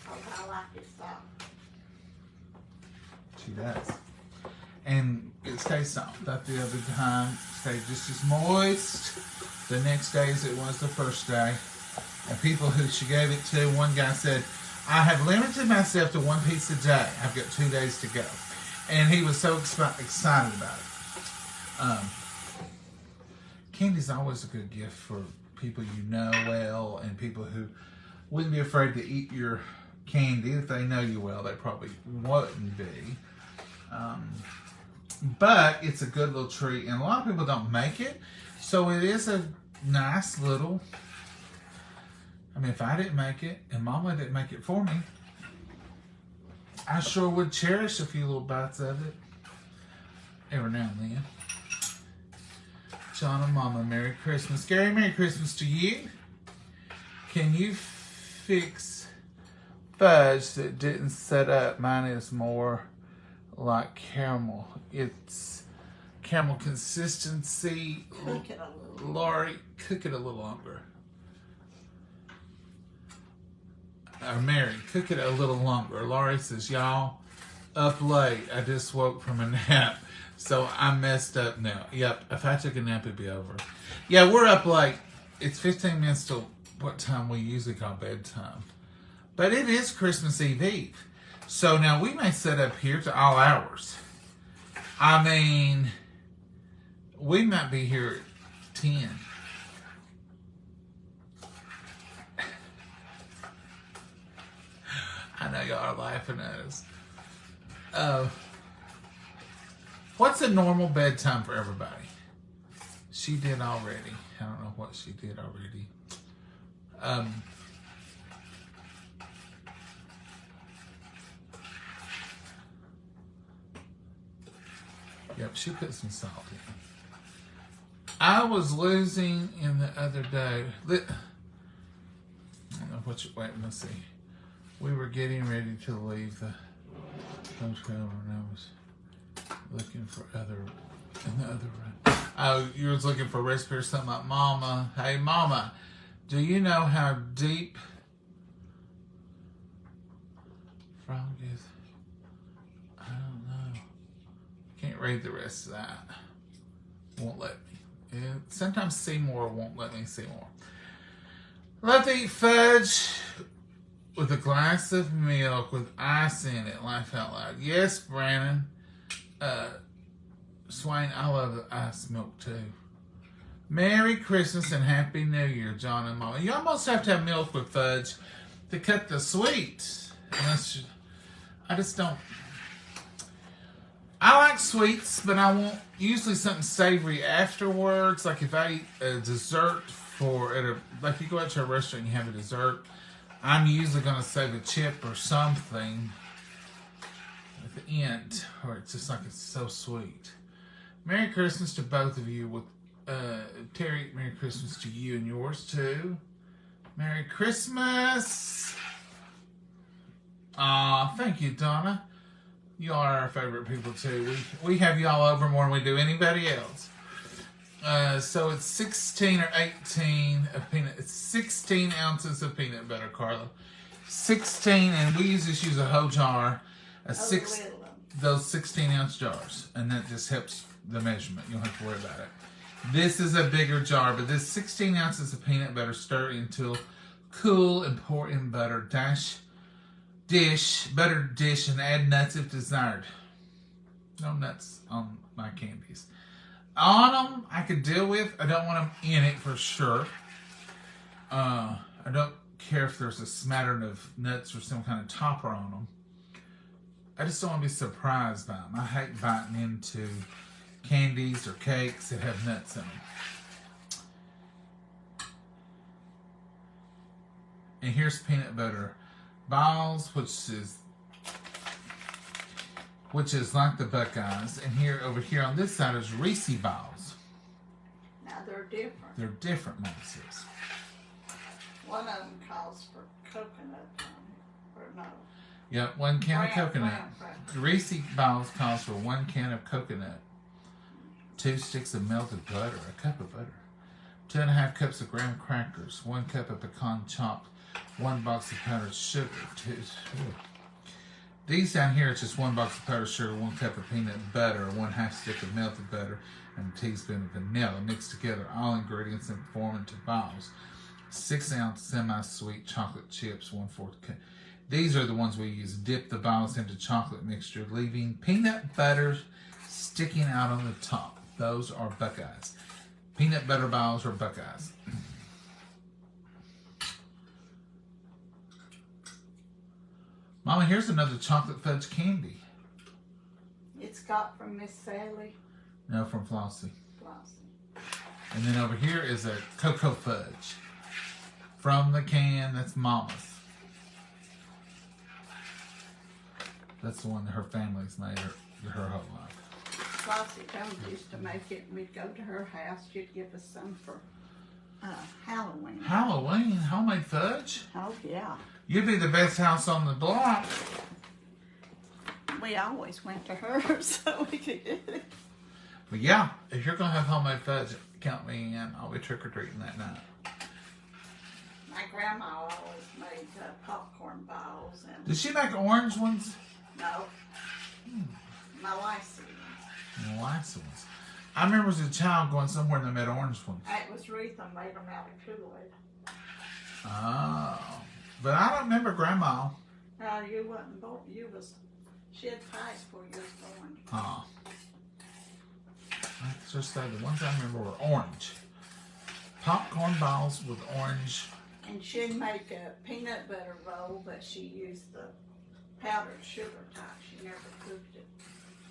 Because I like it soft. She does. And it stays soft. That the other time stayed just as moist the next day as it was the first day. And people who she gave it to, one guy said, I have limited myself to one piece a day. I've got 2 days to go. And he was so excited about it. Candy's always a good gift for people you know well and people who wouldn't be afraid to eat your candy. If they know you well, they probably wouldn't be. But it's a good little treat, and a lot of people don't make it. So it is a nice little, I mean, if I didn't make it and Mama didn't make it for me, I sure would cherish a few little bites of it every now and then. John and Mama, Merry Christmas. Gary, Merry Christmas to you. Can you fix fudge that didn't set up? Mine is more like caramel. It's caramel consistency. Cook it a little. Laurie, cook it a little longer. Mary, cook it a little longer. Laurie says, y'all, up late. I just woke from a nap. So I messed up now. Yep, if I took a nap, it'd be over. Yeah, we're up late. It's 15 minutes till what time we usually call bedtime. But it is Christmas Eve. So now we may set up here to all hours. I mean, we might be here at 10. I know y'all are laughing at us. What's a normal bedtime for everybody? She did already. I don't know what she did already. Yep, she put some salt in. I was losing in the other day. I don't know what you, wait, let's see. We were getting ready to leave the hotel and I was looking for in the other room. Oh, you was looking for a recipe or something like Mama. Hey, Mama, do you know how deep frog is? I don't know. Can't read the rest of that. Won't let me. Sometimes Seymour won't let me see more. Love to eat fudge with a glass of milk with ice in it. Laugh out loud. Yes, Brandon. Swain, I love the ice milk too. Merry Christmas and Happy New Year, John and Mama. You almost have to have milk with fudge to cut the sweet. I just don't. I like sweets, but I want usually something savory afterwards. Like if I eat a dessert like you go out to a restaurant and you have a dessert, I'm usually going to save a chip or something at the end, or it's just like it's so sweet. Merry Christmas to both of you. With Terry, Merry Christmas to you and yours too. Merry Christmas. Thank you, Donna. You are our favorite people too. We have y'all over more than we do anybody else. So it's 16 or 18 of peanut. It's 16 ounces of peanut butter, Carla. 16, and we just use a whole jar. Those 16-ounce jars, and that just helps the measurement. You don't have to worry about it. This is a bigger jar, but this 16 ounces of peanut butter, stir until cool and pour in buttered dish, and add nuts if desired. No nuts on my candies. On them, I could deal with. I don't want them in it for sure. I don't care if there's a smattering of nuts or some kind of topper on them. I just don't want to be surprised by them. I hate biting into candies or cakes that have nuts in them. And here's peanut butter balls, which is like the Buckeyes. And over here on this side is Reese balls. Now they're different. They're different mixes. One of them calls for coconut, or no. Yep, 1 can of coconut. Reese balls calls for 1 can of coconut, 2 sticks of melted butter, a cup of butter, 2.5 cups of graham crackers, 1 cup of pecan chopped, 1 box of powdered sugar, These down here, it's just 1 box of powdered sugar, 1 cup of peanut butter, 1/2 stick of melted butter, and a teaspoon of vanilla. Mix together all ingredients and form into balls. 6-ounce semi-sweet chocolate chips, 1/4 cup. These are the ones we use. Dip the balls into chocolate mixture, leaving peanut butter sticking out on the top. Those are Buckeyes. Peanut butter balls are Buckeyes. Mama, here's another chocolate fudge candy. It's got from Miss Sally. No, from Flossie. Flossie. And then over here is a cocoa fudge. From the can, that's Mama's. That's the one that her family's made her whole life. Flossie Jones used to make it, and we'd go to her house. She'd give us some for Halloween. Halloween? Homemade fudge? Oh, yeah. You'd be the best house on the block. We always went to her so we could get it. But yeah, if you're going to have homemade fudge, count me in. I'll be trick-or-treating that night. My grandma always made popcorn balls. And Did she make orange ones? no, my wife's Molasses ones. I remember as a child going somewhere and they made orange ones. It was Retha made them out of Kool-Aid. Oh. But I don't remember Grandma. No, you wasn't born. She had passed before you was born. Oh. Let's just say the ones I remember were orange. Popcorn balls with orange. And she'd make a peanut butter bowl, but she used the powdered sugar type. She never cooked it.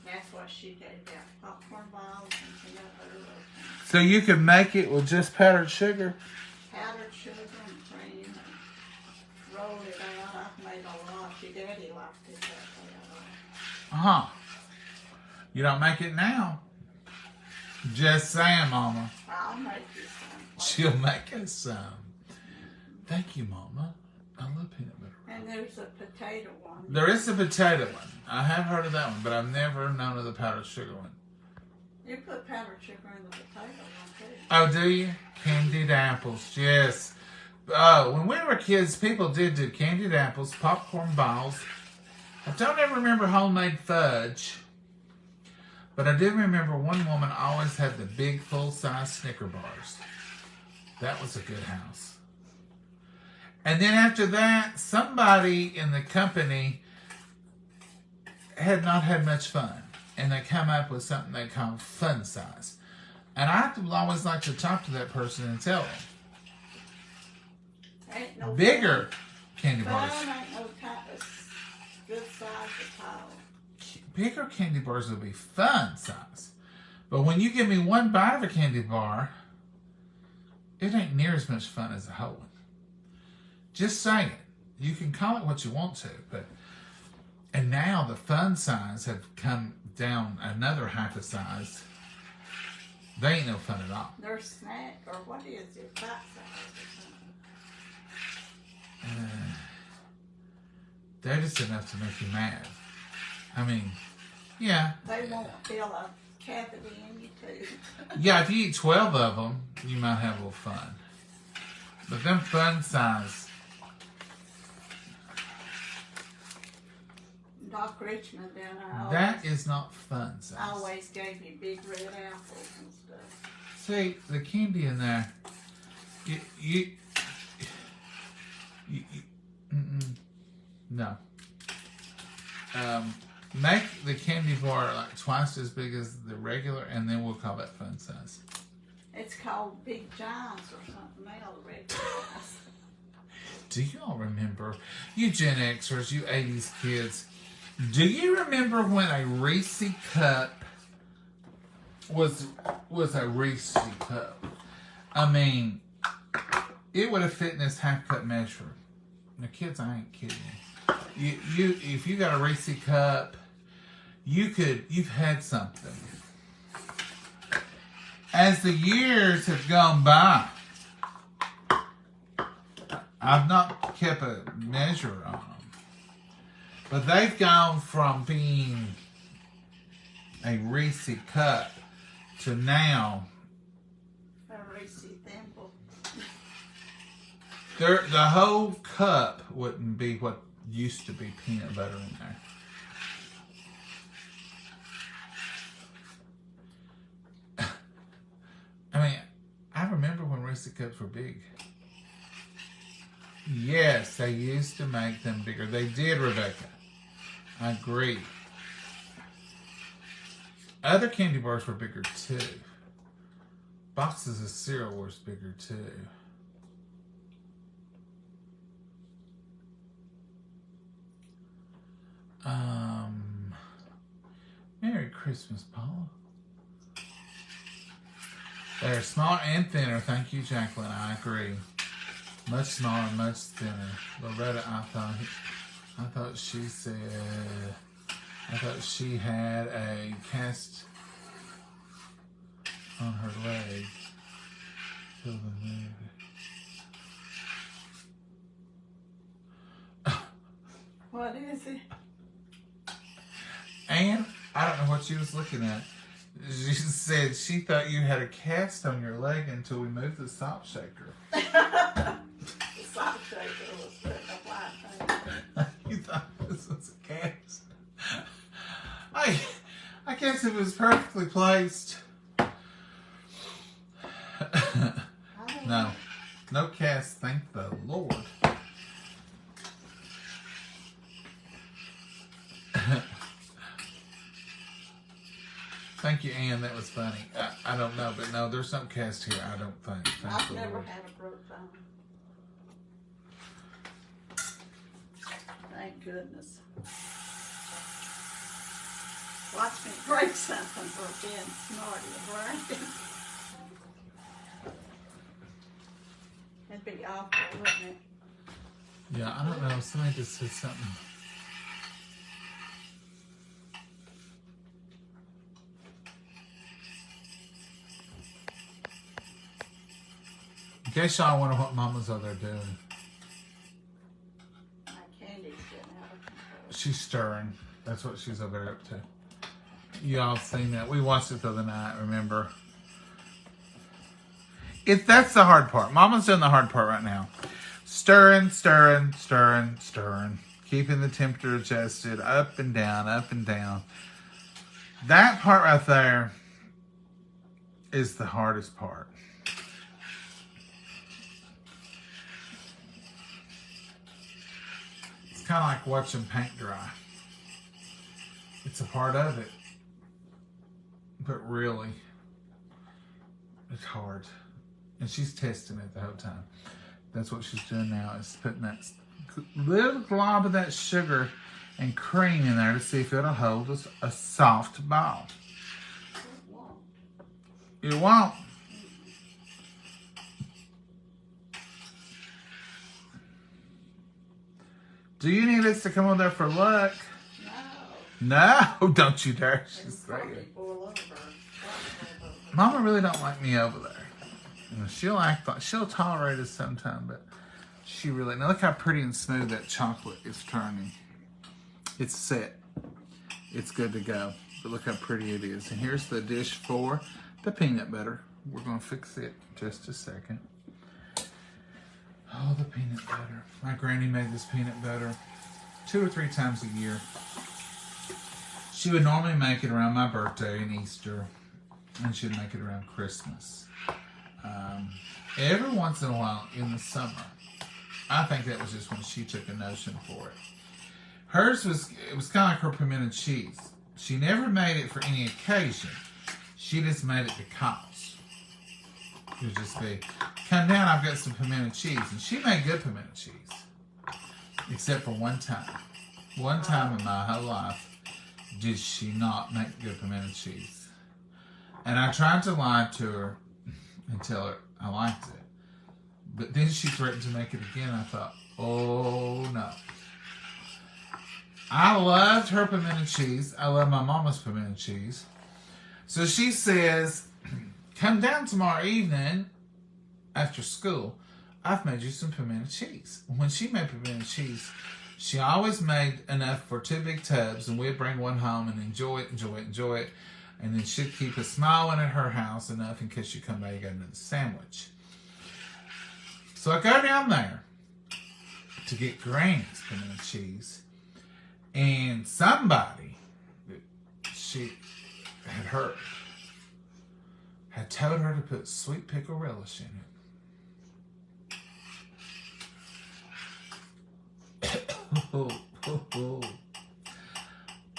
That's what she did, popcorn balls and peanut butter rolls. So you could make it with just powdered sugar? Powdered sugar and cream and rolled it out. I've made a lot. Your daddy liked it that way. Uh-huh. You don't make it now. Just saying, Mama. I'll make you some. She'll make us some. Thank you, Mama. I love peanut butter. And there's a potato one. There is a potato one. I have heard of that one, but I've never known of the powdered sugar one. You put powdered sugar in the potato one, too. Oh, do you? Candied apples, yes. Oh, when we were kids, people did do candied apples, popcorn balls. I don't ever remember homemade fudge, but I do remember one woman always had the big full-size Snicker bars. That was a good house. And then after that, somebody in the company had not had much fun. And they come up with something they call fun size. And I always like to talk to that person and tell them. Ain't no Bigger candy bars. Fun ain't no type of good size at all. Bigger candy bars will be fun size. But when you give me one bite of a candy bar, it ain't near as much fun as a whole one. Just saying. You can call it what you want to, but and now the fun size have come down another half a size. They ain't no fun at all. They're snack, or what is it? Bite size or something. They're just enough to make you mad. I mean, yeah. They won't fill a cavity in you, too. Yeah, if you eat 12 of them, you might have a little fun. But them fun size. Doc Richmond down there That is not fun size. always gave me big red apples and stuff. See, the candy in there, no. Make the candy bar like twice as big as the regular, and then we'll call that fun size. It's called Big Giants or something now, the red size. Do you all remember, you Gen Xers, you 80s kids, do you remember when a Reese cup was a Reese cup? I mean, it would have fit in this half cup measure. Now, kids, I ain't kidding you. If you got a Reese cup, you've had something. As the years have gone by, I've not kept a measure on them. But they've gone from being a Reese cup to now A Reese thimble. the whole cup wouldn't be what used to be peanut butter in there. plastic cups were big. Yes, they used to make them bigger. They did, Rebecca. I agree. Other candy bars were bigger too. Boxes of cereal were bigger too. Merry Christmas, Paula. They're smaller and thinner. Thank you, Jacqueline. I agree. Much smaller, much thinner. Loretta, I thought she said, I thought she had a cast on her leg. Till the movie. What is it? And I don't know what she was looking at. She said she thought you had a cast on your leg until we moved the salt shaker. The salt shaker was putting a white thing. You thought this was a cast? I guess it was perfectly placed. No cast, thank the Lord. Thank you, Ann. That was funny. I don't know, but no, there's no cast here. I don't think. Thank I've the never Lord. had a broke bone. Thank goodness. Watch me break something for being smarty, right? It'd be awful, wouldn't it? Yeah, I don't know. Somebody just said something. In case y'all wonder what Mama's over there doing. My candy's getting out of control. She's stirring. That's what she's over there up to. Y'all seen that. We watched it the other night, remember? That's the hard part. Mama's doing the hard part right now. Stirring, stirring, stirring, stirring. Keeping the temperature adjusted up and down, up and down. That part right there is the hardest part. It's kind of like watching paint dry. It's a part of it. But really, it's hard. And she's testing it the whole time. That's what she's doing now, is putting that little glob of that sugar and cream in there to see if it'll hold a soft ball. It won't. Do you need us to come over there for luck? No, don't you dare. She's saying. Mama really don't like me over there. You know, she'll tolerate us sometime, but she really, now look how pretty and smooth that chocolate is turning. It's set. It's good to go. But look how pretty it is. And here's the dish for the peanut butter. We're going to fix it in just a second. Oh, the peanut butter. My granny made this peanut butter 2 or 3 times a year. She would normally make it around my birthday and Easter, and she'd make it around Christmas. Every once in a while in the summer. I think that was just when she took a notion for it. Hers was kind of like her pimento cheese. She never made it for any occasion. She just made it because. It would just be, come down, I've got some pimento cheese. And she made good pimento cheese. Except for one time. One time in my whole life did she not make good pimento cheese. And I tried to lie to her and tell her I liked it. But then she threatened to make it again. I thought, oh no. I loved her pimento cheese. I love my mama's pimento cheese. So she says, come down tomorrow evening after school. I've made you some pimento cheese. When she made pimento cheese, she always made enough for 2 big tubs, and we'd bring one home and enjoy it. And then she'd keep us smiling at her house enough in case you come by, you got another sandwich. So I go down there to get Granny's pimento cheese, and somebody that she had heard had told her to put sweet pickle relish in it.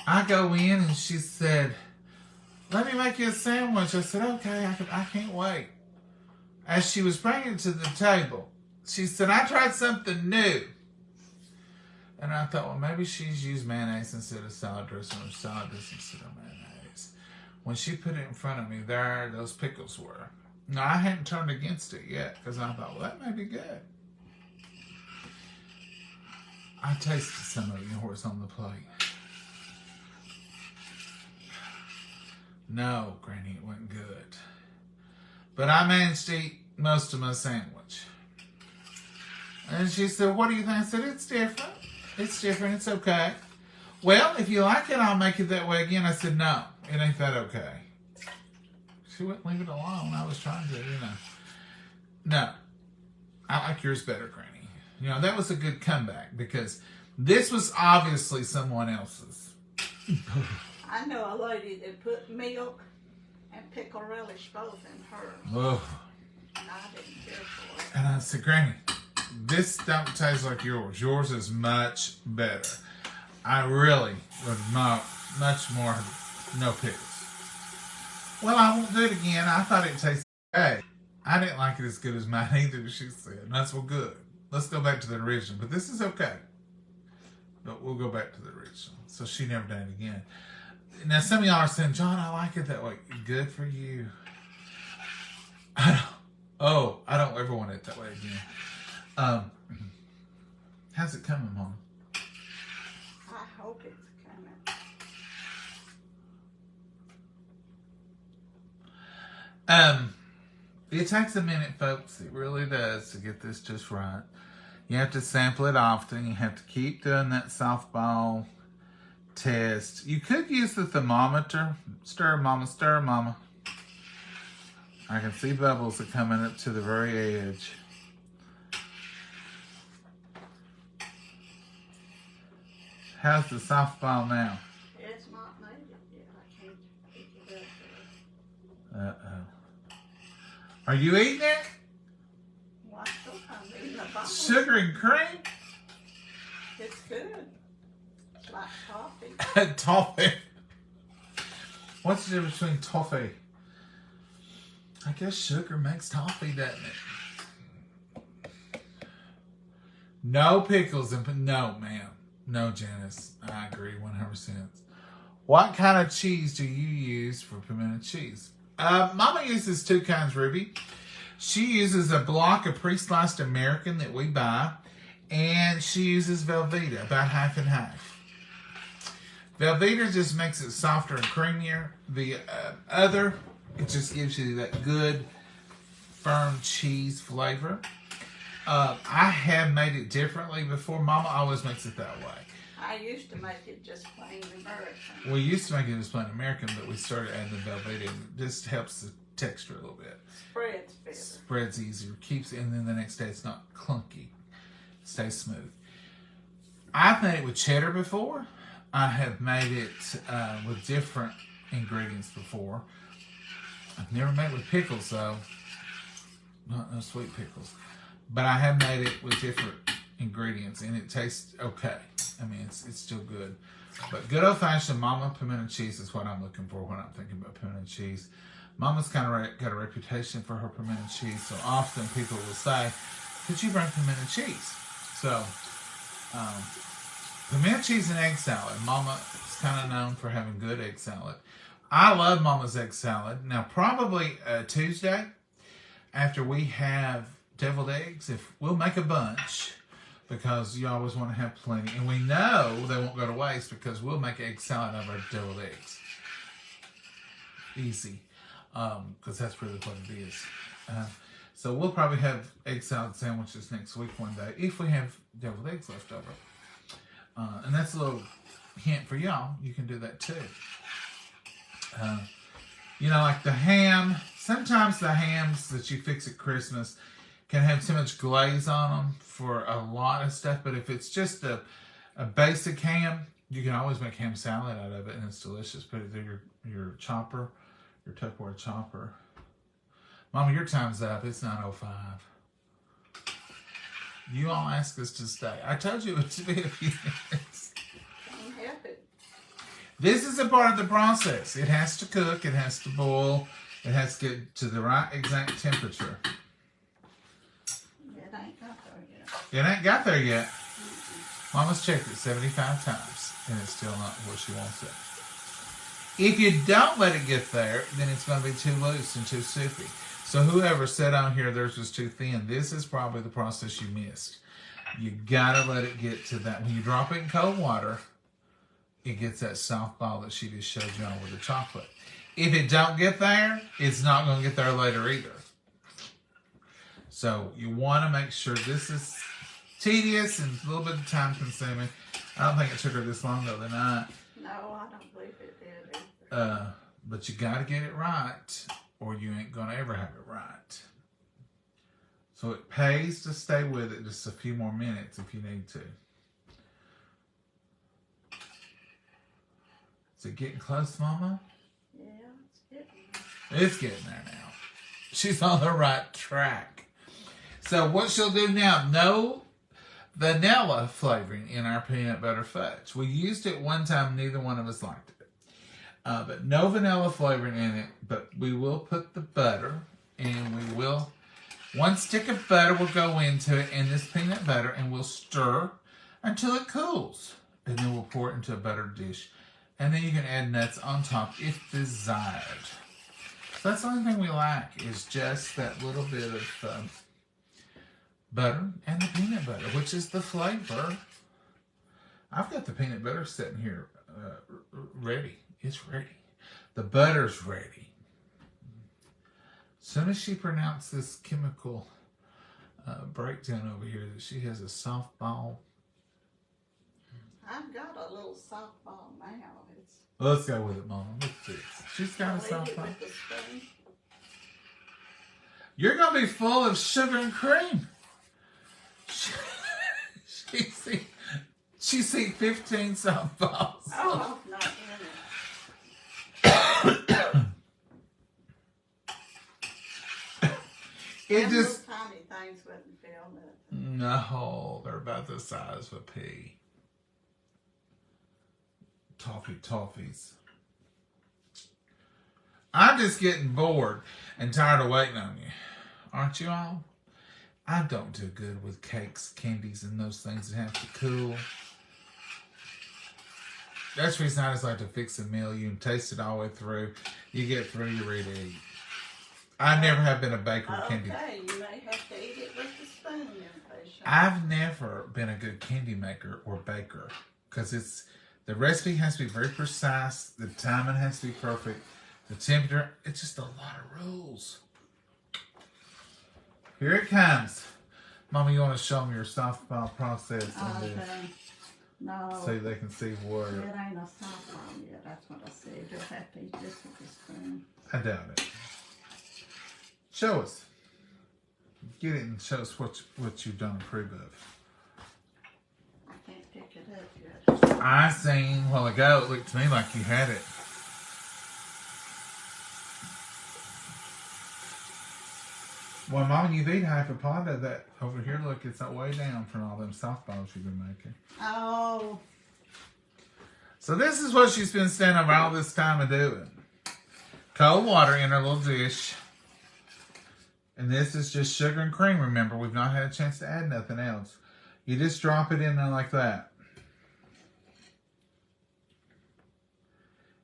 I go in and she said, let me make you a sandwich. I said, okay, I can't wait. As she was bringing it to the table, she said, I tried something new. And I thought, well, maybe she's used mayonnaise instead of salad dressing or salad dressing instead of mayonnaise. When she put it in front of me, there those pickles were. Now, I hadn't turned against it yet because I thought, well, that may be good. I tasted some of it before it's on the plate. No, Granny, it wasn't good. But I managed to eat most of my sandwich. And she said, what do you think? I said, it's different. It's different. It's okay. Well, if you like it, I'll make it that way again. I said, no, it ain't that okay. She wouldn't leave it alone. I was trying to, No, I like yours better, Granny. That was a good comeback because this was obviously someone else's. I know a lady that put milk and pickle relish both in hers. Oh. And I didn't care for it. And I said, Granny, this don't taste like yours. Yours is much better. I really would much more no pickles. Well, I won't do it again. I thought it tasted okay. I didn't like it as good as mine either, she said. And that's well good. Let's go back to the original. But this is okay. But we'll go back to the original. So she never done it again. Now, some of y'all are saying, John, I like it that way. Good for you. I don't ever want it that way again. How's it coming, Mom? I hope it's coming. It takes a minute, folks. It really does to get this just right. You have to sample it often. You have to keep doing that softball test. You could use the thermometer. Stir, Mama, stir, Mama. I can see bubbles are coming up to the very edge. How's the softball now? It's not made it yet. I can't pick it up there. Uh-oh. Are you eating it? Why still I'm eating the bubbles? Sugar and cream? It's good. It's like coffee. Toffee. What's the difference between toffee? I guess sugar makes toffee, doesn't it? No pickles and no, ma'am. No, Janice. I agree 100%. What kind of cheese do you use for pimento cheese? Mama uses two kinds, Ruby. She uses a block of pre-sliced American that we buy, and she uses Velveeta, about half and half. Velveeta just makes it softer and creamier. The other, it just gives you that good, firm cheese flavor. I have made it differently before. Mama always makes it that way. I used to make it just plain American. We used to make it just plain American, but we started adding the Velveeta. It just helps the texture a little bit. Spreads better. Spreads easier. Keeps it, and then the next day it's not clunky. It stays smooth. I've made it with cheddar before. I have made it with different ingredients before. I've never made it with pickles, though. No sweet pickles. But I have made it with different ingredients, and it tastes okay. I mean, it's still good. But good old-fashioned Mama pimento cheese is what I'm looking for when I'm thinking about pimento cheese. Mama's kind of got a reputation for her pimento cheese, so often people will say, could you bring pimento cheese? So, pimento cheese and egg salad. Mama is kind of known for having good egg salad. I love Mama's egg salad. Now, probably Tuesday, after we have deviled eggs, if we'll make a bunch, because you always want to have plenty. And we know they won't go to waste because we'll make egg salad out of our deviled eggs. Easy. Because that's really what it is. So we'll probably have egg salad sandwiches next week one day if we have deviled eggs left over. And that's a little hint for y'all. You can do that too. Like the ham. Sometimes the hams that you fix at Christmas can have too much glaze on them for a lot of stuff. But if it's just a basic ham, you can always make ham salad out of it, and it's delicious. Put it through your chopper, your Tupperware chopper. Mama, your time's up. It's 9:05. You all asked us to stay. I told you it would be a few minutes. Can't help it. This is a part of the process. It has to cook. It has to boil. It has to get to the right exact temperature. It ain't got there yet. It ain't got there yet. Mama's checked it 75 times, and it's still not where she wants it. If you don't let it get there, then it's going to be too loose and too soupy. So whoever said on here theirs was too thin, this is probably the process you missed. You got to let it get to that. When you drop it in cold water, it gets that soft ball that she just showed you on with the chocolate. If it don't get there, it's not going to get there later either. So you want to make sure this is tedious and a little bit of time consuming. I don't think it took her this long the other night. No, I don't believe it did either. But you got to get it right, or you ain't going to ever have it right. So it pays to stay with it just a few more minutes if you need to. Is it getting close, Mama? Yeah, it's getting. It's getting there now. She's on the right track. So what she'll do now, no vanilla flavoring in our peanut butter fudge. We used it one time, neither one of us liked it. But no vanilla flavoring in it, but we will put the butter, and we will, one stick of butter will go into it and this peanut butter, and we'll stir until it cools. And then we'll pour it into a buttered dish. And then you can add nuts on top if desired. So that's the only thing we lack is just that little bit of butter and the peanut butter, which is the flavor. I've got the peanut butter sitting here ready. It's ready. The butter's ready. As soon as she pronounced this chemical breakdown over here that she has a softball. I've got a little softball now. It's Well, let's go with it, Mama. Look at this. She's got a softball. with the spoon. You're going to be full of sugar and cream. She's seen 15 softballs. Oh, I'm not in it. It Them just... little tiny things wouldn't feel nothing. No, they're about the size of a pea. Toffees. I'm just getting bored and tired of waiting on you. Aren't you all? I don't do good with cakes, candies, and those things that have to cool. That's the reason I just like to fix a meal. You can taste it all the way through. You get through, you're ready to eat. I never have been a baker of candy. Okay, you may have to eat it with the spoon. I've never been a good candy maker or baker because the recipe has to be very precise. The timing has to be perfect. The temperature, it's just a lot of rules. Here it comes. Mama, you want to show them your softball process on this? No. So they can see where. It ain't a softball yet. That's what I said. You'll have to eat this with the spoon. I doubt it. Show us. Get it and show us what you don't approve of. I can't pick it up yet. I seen a while ago, it looked to me like you had it. Well, Mama, you've eaten half a pot of that over here. Look, it's way down from all them softballs you've been making. Oh. So this is what she's been standing over all this time of doing. Cold water in her little dish. And this is just sugar and cream, remember. We've not had a chance to add nothing else. You just drop it in there like that.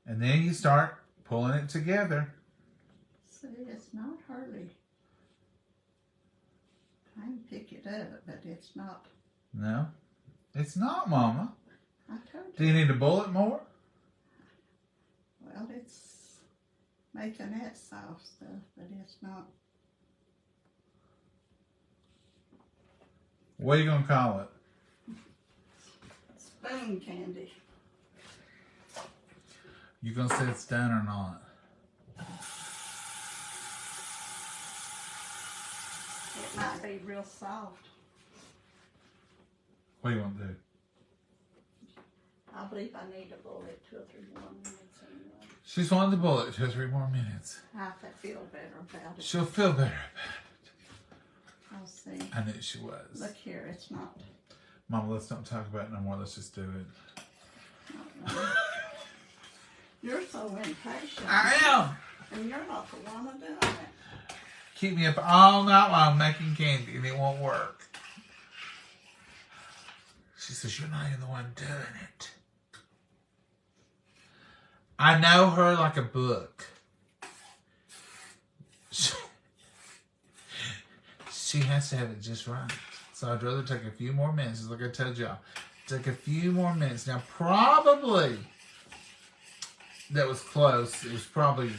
And then you start pulling it together. See, it's not hardly. I can pick it up, but it's not. No, it's not, Mama. I told you. Do you need to boil it more? Well, it's making that soft stuff, but it's not. What are you going to call it? Spoon candy. You going to say it's done or not? It might be real soft. What do you want to do? I believe I need to boil it 2 or 3 more minutes anyway. She's wanting to boil it 2 or 3 more minutes. I feel better about it. She'll feel better about it. I'll see. I knew she was. Look here, it's not. Mama, let's don't talk about it no more. Let's just do it. You're so impatient. I am. And you're not the one to do it. Keep me up all night long making candy and it won't work. She says, you're not even the one doing it. I know her like a book. She has to have it just right. So I'd rather take a few more minutes. Like I told y'all, take a few more minutes. Now, probably that was close. It was probably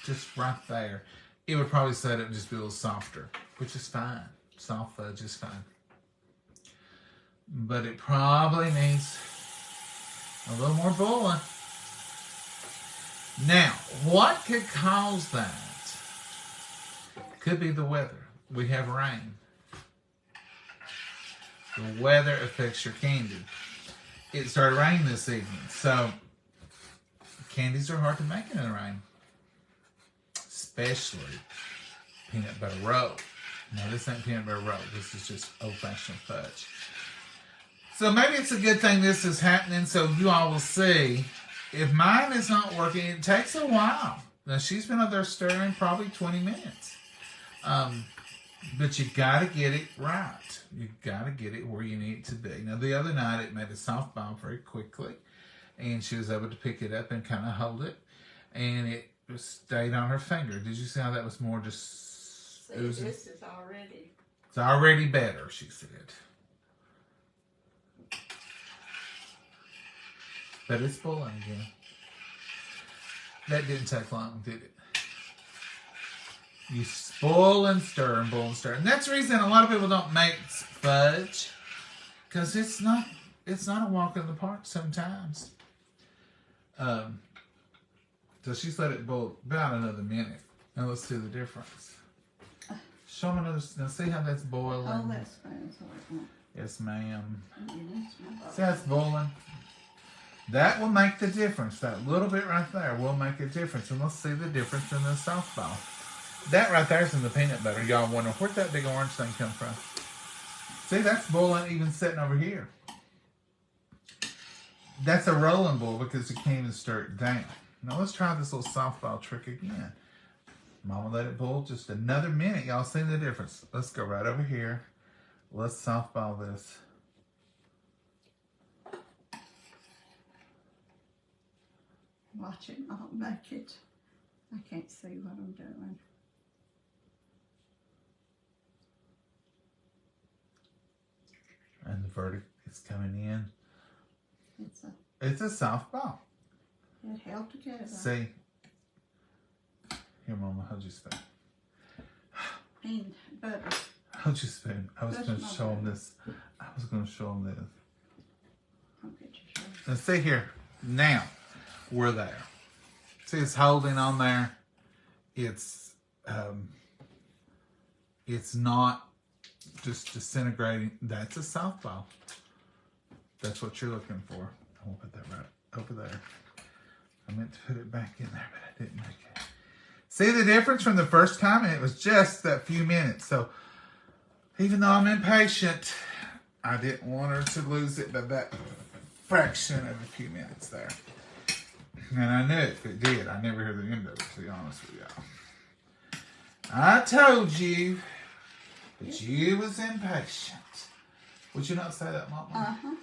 just right there. It would probably set it and just be a little softer, which is fine. Soft fudge is fine. But it probably needs a little more boiling. Now, what could cause that? Could be the weather. We have rain. The weather affects your candy. It started raining this evening, so candies are hard to make in the rain. Especially peanut butter roll. Now, this ain't peanut butter roll. This is just old-fashioned fudge. So maybe it's a good thing this is happening so you all will see. If mine is not working, it takes a while. Now, she's been up there stirring probably 20 minutes. But you got to get it right. You got to get it where you need it to be. Now, the other night, it made a soft ball very quickly. And she was able to pick it up and kind of hold it. And it stayed on her finger. Did you see how that was more just... See, this is already... It's already better, she said. But it's boiling again. That didn't take long, did it? You boil and stir and boil and stir. And that's the reason a lot of people don't make fudge. Because it's not a walk in the park sometimes. So she's let it boil about another minute. Now let's see the difference. Show me another. Now see how that's boiling? Oh, that's fine. Yes, ma'am. See how it's boiling? That will make the difference. That little bit right there will make a difference. And let's see the difference in the softball. That right there is in the peanut butter. Y'all wonder, where'd that big orange thing come from? See, that's boiling even sitting over here. That's a rolling boil because you can't even stir it down. Now let's try this little softball trick again. Mama let it boil just another minute. Y'all see the difference? Let's go right over here. Let's softball this. Watch it not make it. I can't see what I'm doing. And the verdict is coming in. It's a softball. It held together. See. Here, Mama, hold your spoon. And butter. Hold your spoon. I was going to show them this. I was going to show them this. I'll get your show. Now, see here. Now, we're there. See, it's holding on there. It's not just disintegrating. That's a softball. That's what you're looking for. I won't put that right over there. I meant to put it back in there, but I didn't make it. See the difference from the first time? And it was just that few minutes. So even though I'm impatient, I didn't want her to lose it by that fraction of a few minutes there. And I knew if it did, I never heard the end of it, to be honest with y'all. I told you, but you was impatient. Would you not say that, Mama? Uh-huh.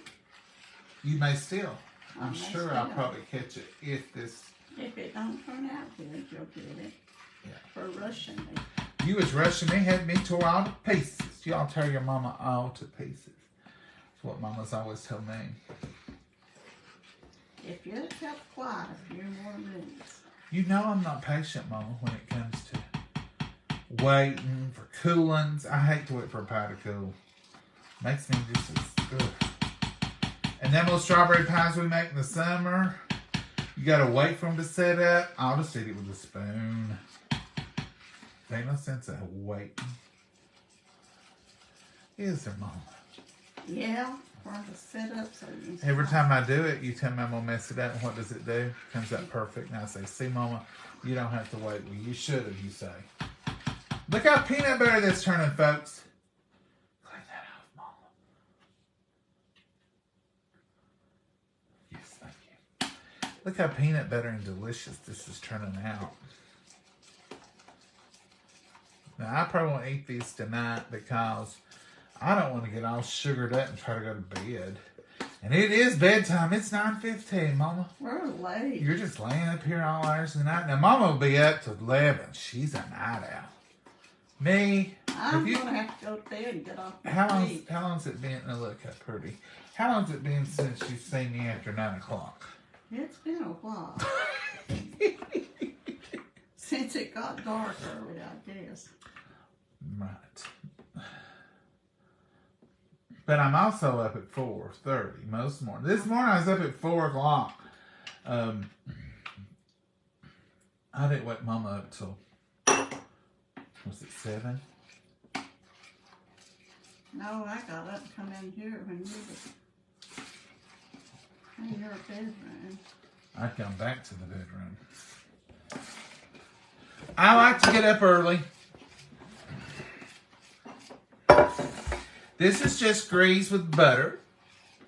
You may still. I'm may sure still. I'll probably catch it if this... If it don't turn out good, you'll get it. Yeah. For rushing me. You was rushing me, had me tore all to pieces. Y'all tear your mama all to pieces. That's what Mama's always told me. If you had kept quiet a few more minutes. You know I'm not patient, Mama, when it comes to waiting for coolings. I hate to wait for a pie to cool. Makes me just ugh. And them little strawberry pies we make in the summer, you gotta wait for them to set up. I'll just eat it with a spoon. There ain't no sense of waiting. Is there, Mama? Yeah, for them to set up so you can Every time I do it, you tell me I'm gonna mess it up, and what does it do? Comes out perfect. And I say, see, Mama, you don't have to wait. Well, you should have, you say. Look how peanut butter that's turning, folks. Clean that off, Mama. Yes, thank you. Look how peanut butter and delicious this is turning out. Now, I probably won't eat these tonight because I don't want to get all sugared up and try to go to bed. And it is bedtime. It's 9:15, Mama. We're late. You're just laying up here all hours of the night. Now, Mama will be up to 11. She's a night owl. Me, I'm going to have to go to bed and get off my feet. How long's it been? Now, look how pretty. How long's it been since you've seen me after 9 o'clock? It's been a while. Since it got dark early, I guess. Right. But I'm also up at 4:30 most mornings. This morning I was up at 4 o'clock. I didn't wake Mama up till, was it 7? No, I got up and come in here when you was in your bedroom. I come back to the bedroom. I like to get up early. This is just grease with butter,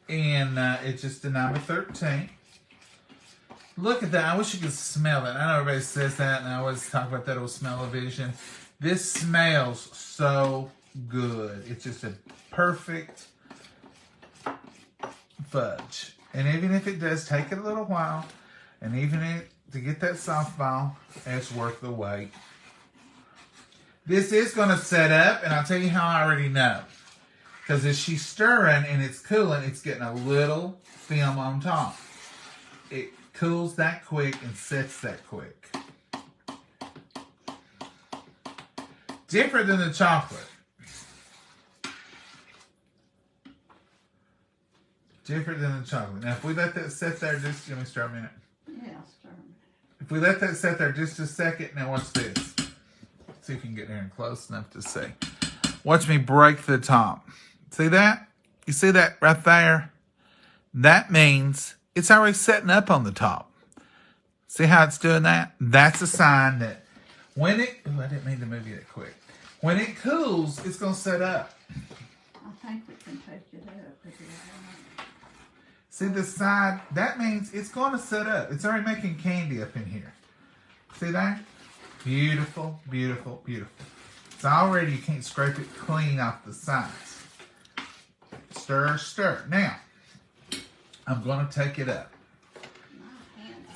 and it's just a number 13. Look at that. I wish you could smell it. I know everybody says that, and I always talk about that old smell-o-vision. This smells so good. It's just a perfect fudge. And even if it does take it a little while, and even to get that softball, it's worth the wait. This is going to set up, and I'll tell you how I already know. Because as she's stirring and it's cooling, it's getting a little film on top. It cools that quick and sets that quick. Different than the chocolate. Different than the chocolate. Now, if we let that sit there just, let me stir a minute. Yeah, stir a minute. If we let that sit there just a second, now watch this. See if you can get in close enough to see. Watch me break the top. See that? You see that right there? That means it's already setting up on the top. See how it's doing that? That's a sign that when it... Oh, I didn't mean to move you that quick. When it cools, it's going to set up. I think we can take it up. See the side? That means it's going to set up. It's already making candy up in here. See that? Beautiful, beautiful, beautiful. It's already, you can't scrape it clean off the sides. Stir, stir. Now, I'm going to take it up.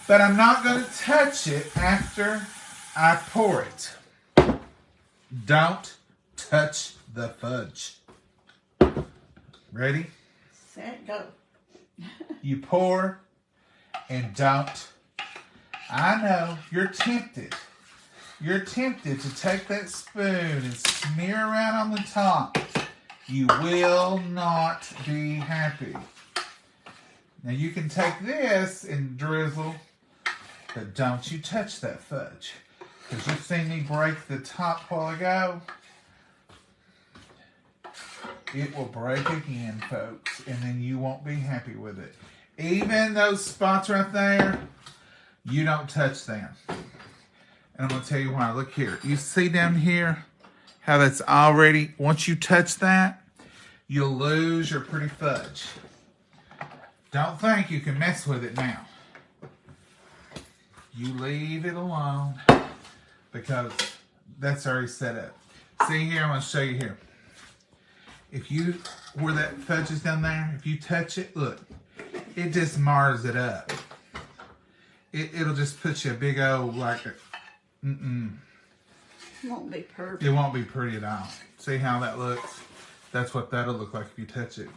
But I'm not going to touch it after I pour it. Don't touch the fudge. Ready? Set, go. You pour and don't. I know you're tempted. You're tempted to take that spoon and smear around on the top. You will not be happy. Now you can take this and drizzle, but don't you touch that fudge. Because you've seen me break the top while ago. It will break again, folks, and then you won't be happy with it. Even those spots right there, you don't touch them. And I'm going to tell you why. Look here. You see down here how that's already, once you touch that, you'll lose your pretty fudge. Don't think you can mess with it now. You leave it alone because that's already set up. See here, I'm going to show you here. If you, where that fudge is down there, if you touch it, look, it just mars it up. It'll just put you a big old, like, it won't be perfect. It won't be pretty at all. See how that looks? That's what that'll look like if you touch it.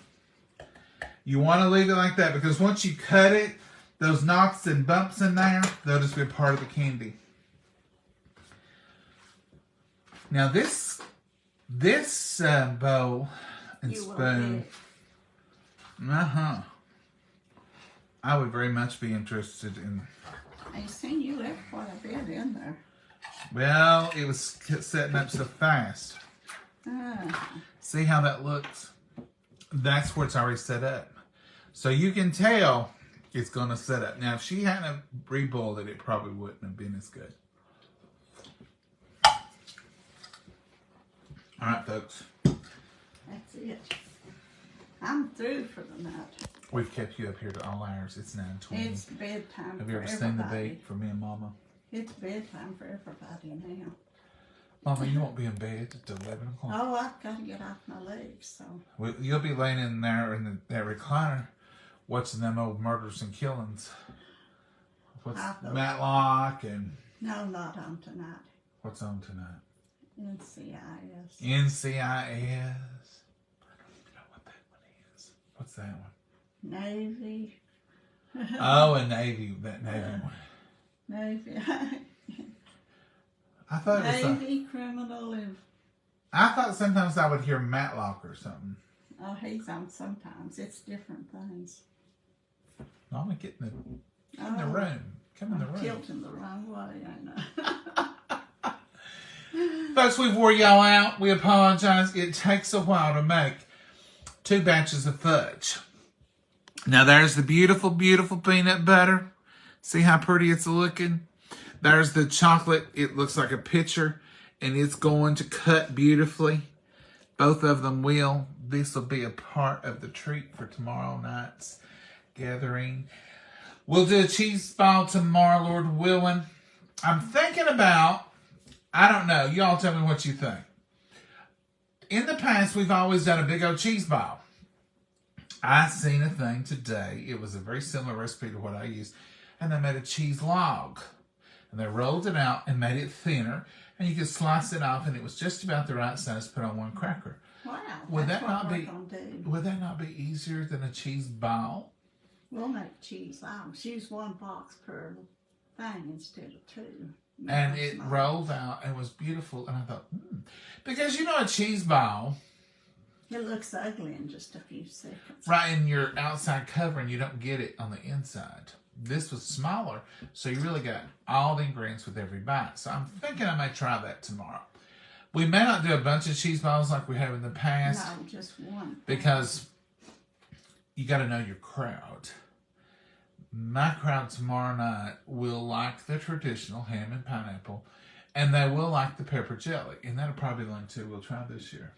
You want to leave it like that because once you cut it, those knocks and bumps in there, they'll just be a part of the candy. Now this bowl and spoon, I would very much be interested in. I seen you left quite a bit in there. Well, it was setting up so fast. See how that looks? That's where it's already set up. So you can tell it's going to set up. Now, if she hadn't reboiled it, it probably wouldn't have been as good. All right, folks. That's it. I'm through for the night. We've kept you up here to all hours. It's 9:20. It's bedtime. Have you ever for seen the everybody. beat for me and Mama? It's bedtime for everybody now. Mama, you won't be in bed at 11 o'clock. Oh, I've got to get off my legs, so. Well, you'll be laying in there in that recliner watching them old murders and killings. What's Matlock and... No, not on tonight. What's on tonight? NCIS. NCIS. I don't know what that one is. What's that one? Navy. Oh, a Navy. That Navy one. Navy. I thought it was Navy criminal. I thought sometimes I would hear Matlock or something. Oh, he's on sometimes. It's different things. Mama, get in the room. Come in the room. Tilting the wrong way, I know. Folks, we wore y'all out. We apologize. It takes a while to make 2 batches of fudge. Now, there's the beautiful, beautiful peanut butter. See how pretty it's looking? There's the chocolate. It looks like a picture, and it's going to cut beautifully. Both of them will. This will be a part of the treat for tomorrow night's gathering. We'll do a cheese ball tomorrow, Lord willing. I'm thinking about, I don't know, y'all tell me what you think. In the past, we've always done a big old cheese ball. I seen a thing today. It was a very similar recipe to what I used. And they made a cheese log. And they rolled it out and made it thinner. And you could slice it off, and it was just about the right size to put on one cracker. Wow. Would that not be easier than a cheese ball? We'll make cheese logs. Use 1 box per thing instead of 2. And it rolled out and was beautiful. And I thought, because you know a cheese ball, it looks ugly in just a few seconds. Right in your outside covering, you don't get it on the inside. This was smaller, so you really got all the ingredients with every bite. So I'm thinking I may try that tomorrow. We may not do a bunch of cheese balls like we have in the past. No, just 1. Because you got to know your crowd. My crowd tomorrow night will like the traditional ham and pineapple, and they will like the pepper jelly. And that'll probably be the only 2 we'll try this year.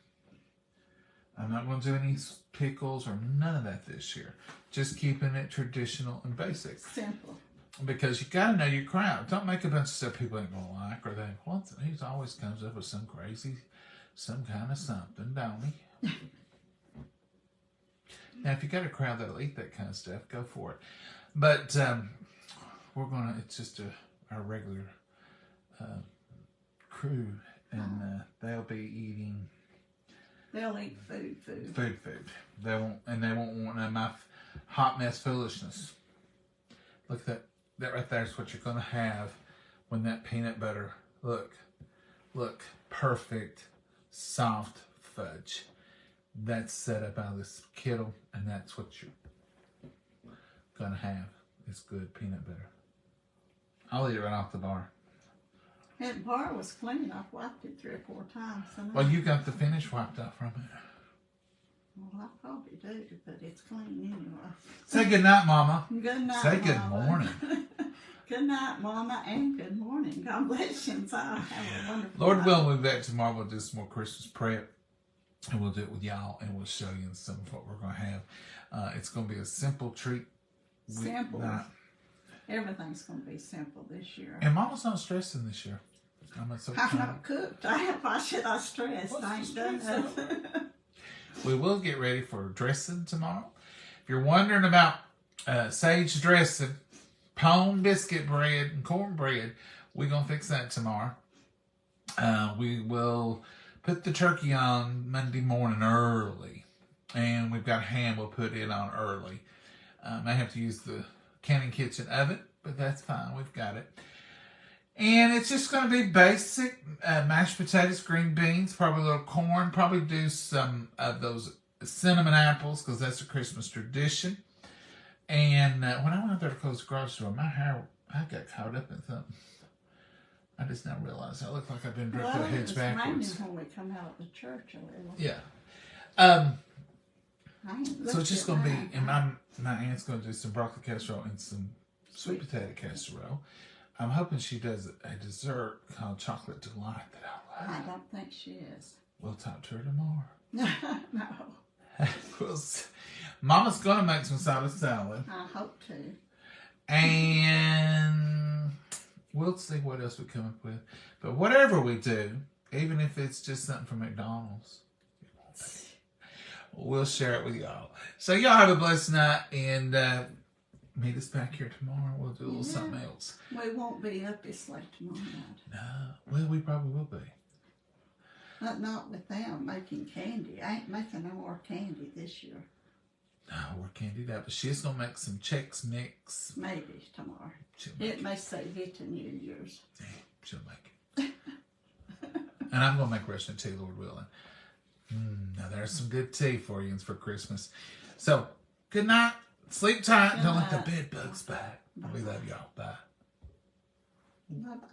I'm not going to do any pickles or none of that this year. Just keeping it traditional and basic. Simple. Because you got to know your crowd. Don't make a bunch of stuff people ain't going to like. Or they, he always comes up with some crazy, some kind of something, don't he? Now, if you got a crowd that'll eat that kind of stuff, go for it. But it's just our regular crew. And they'll be eating... They'll eat food. Food. They won't want none of my hot mess foolishness. Look at that. That right there is what you're going to have when that peanut butter. Look, perfect, soft fudge. That's set up out of this kettle, and that's what you're going to have. It's good peanut butter. I'll eat it right off the bar. That bar was clean. I've wiped it 3 or 4 times. Well, you got the finish wiped off from it. Well, I probably do, but it's clean anyway. Say good night, Mama. Good night, Say good Mama. morning. Good night, Mama, and good morning. God bless you. So have a wonderful Lord night. willing, we'll be back tomorrow. We'll do some more Christmas prep, and we'll do it with y'all, and we'll show you some of what we're going to have. It's going to be a simple treat. Simple. Everything's going to be simple this year. And Mama's not stressing this year. I'm not cooked. Why should I stress? I ain't done nothing. We will get ready for dressing tomorrow. If you're wondering about sage dressing, pone biscuit bread, and cornbread, we're going to fix that tomorrow. We will put the turkey on Monday morning early. And we've got ham we'll put it on early. May have to use the Canning Kitchen oven, but that's fine. We've got it. And it's just going to be basic mashed potatoes, green beans, probably a little corn. Probably do some of those cinnamon apples because that's a Christmas tradition. And when I went out there to close the garage door, my hair, I got caught up in something. I just now realized I look like I've been draped their heads backwards. It's raining when we come out of the church a little. Yeah. So it's just going to be, and my aunt's going to do some broccoli casserole and some sweet potato casserole. I'm hoping she does a dessert called Chocolate Delight that I love. I don't think she is. We'll talk to her tomorrow. No. Mama's gonna make some salad. I hope to. And we'll see what else we come up with. But whatever we do, even if it's just something from McDonald's, we'll share it with y'all. So y'all have a blessed night, and meet us back here tomorrow. We'll do a little something else. We won't be up this late tomorrow night. No, well, we probably will be. But not with them making candy. I ain't making no more candy this year. No, we can't do that. But she's gonna make some Chex Mix. Maybe tomorrow. Make it may save it to New Year's. Yeah, she'll make it. And I'm gonna make Russian tea, Lord willing. Now there's some good tea for you for Christmas. So good night. Sleep tight. Don't let the bed bugs bite. We love y'all. Bye. Bye-bye.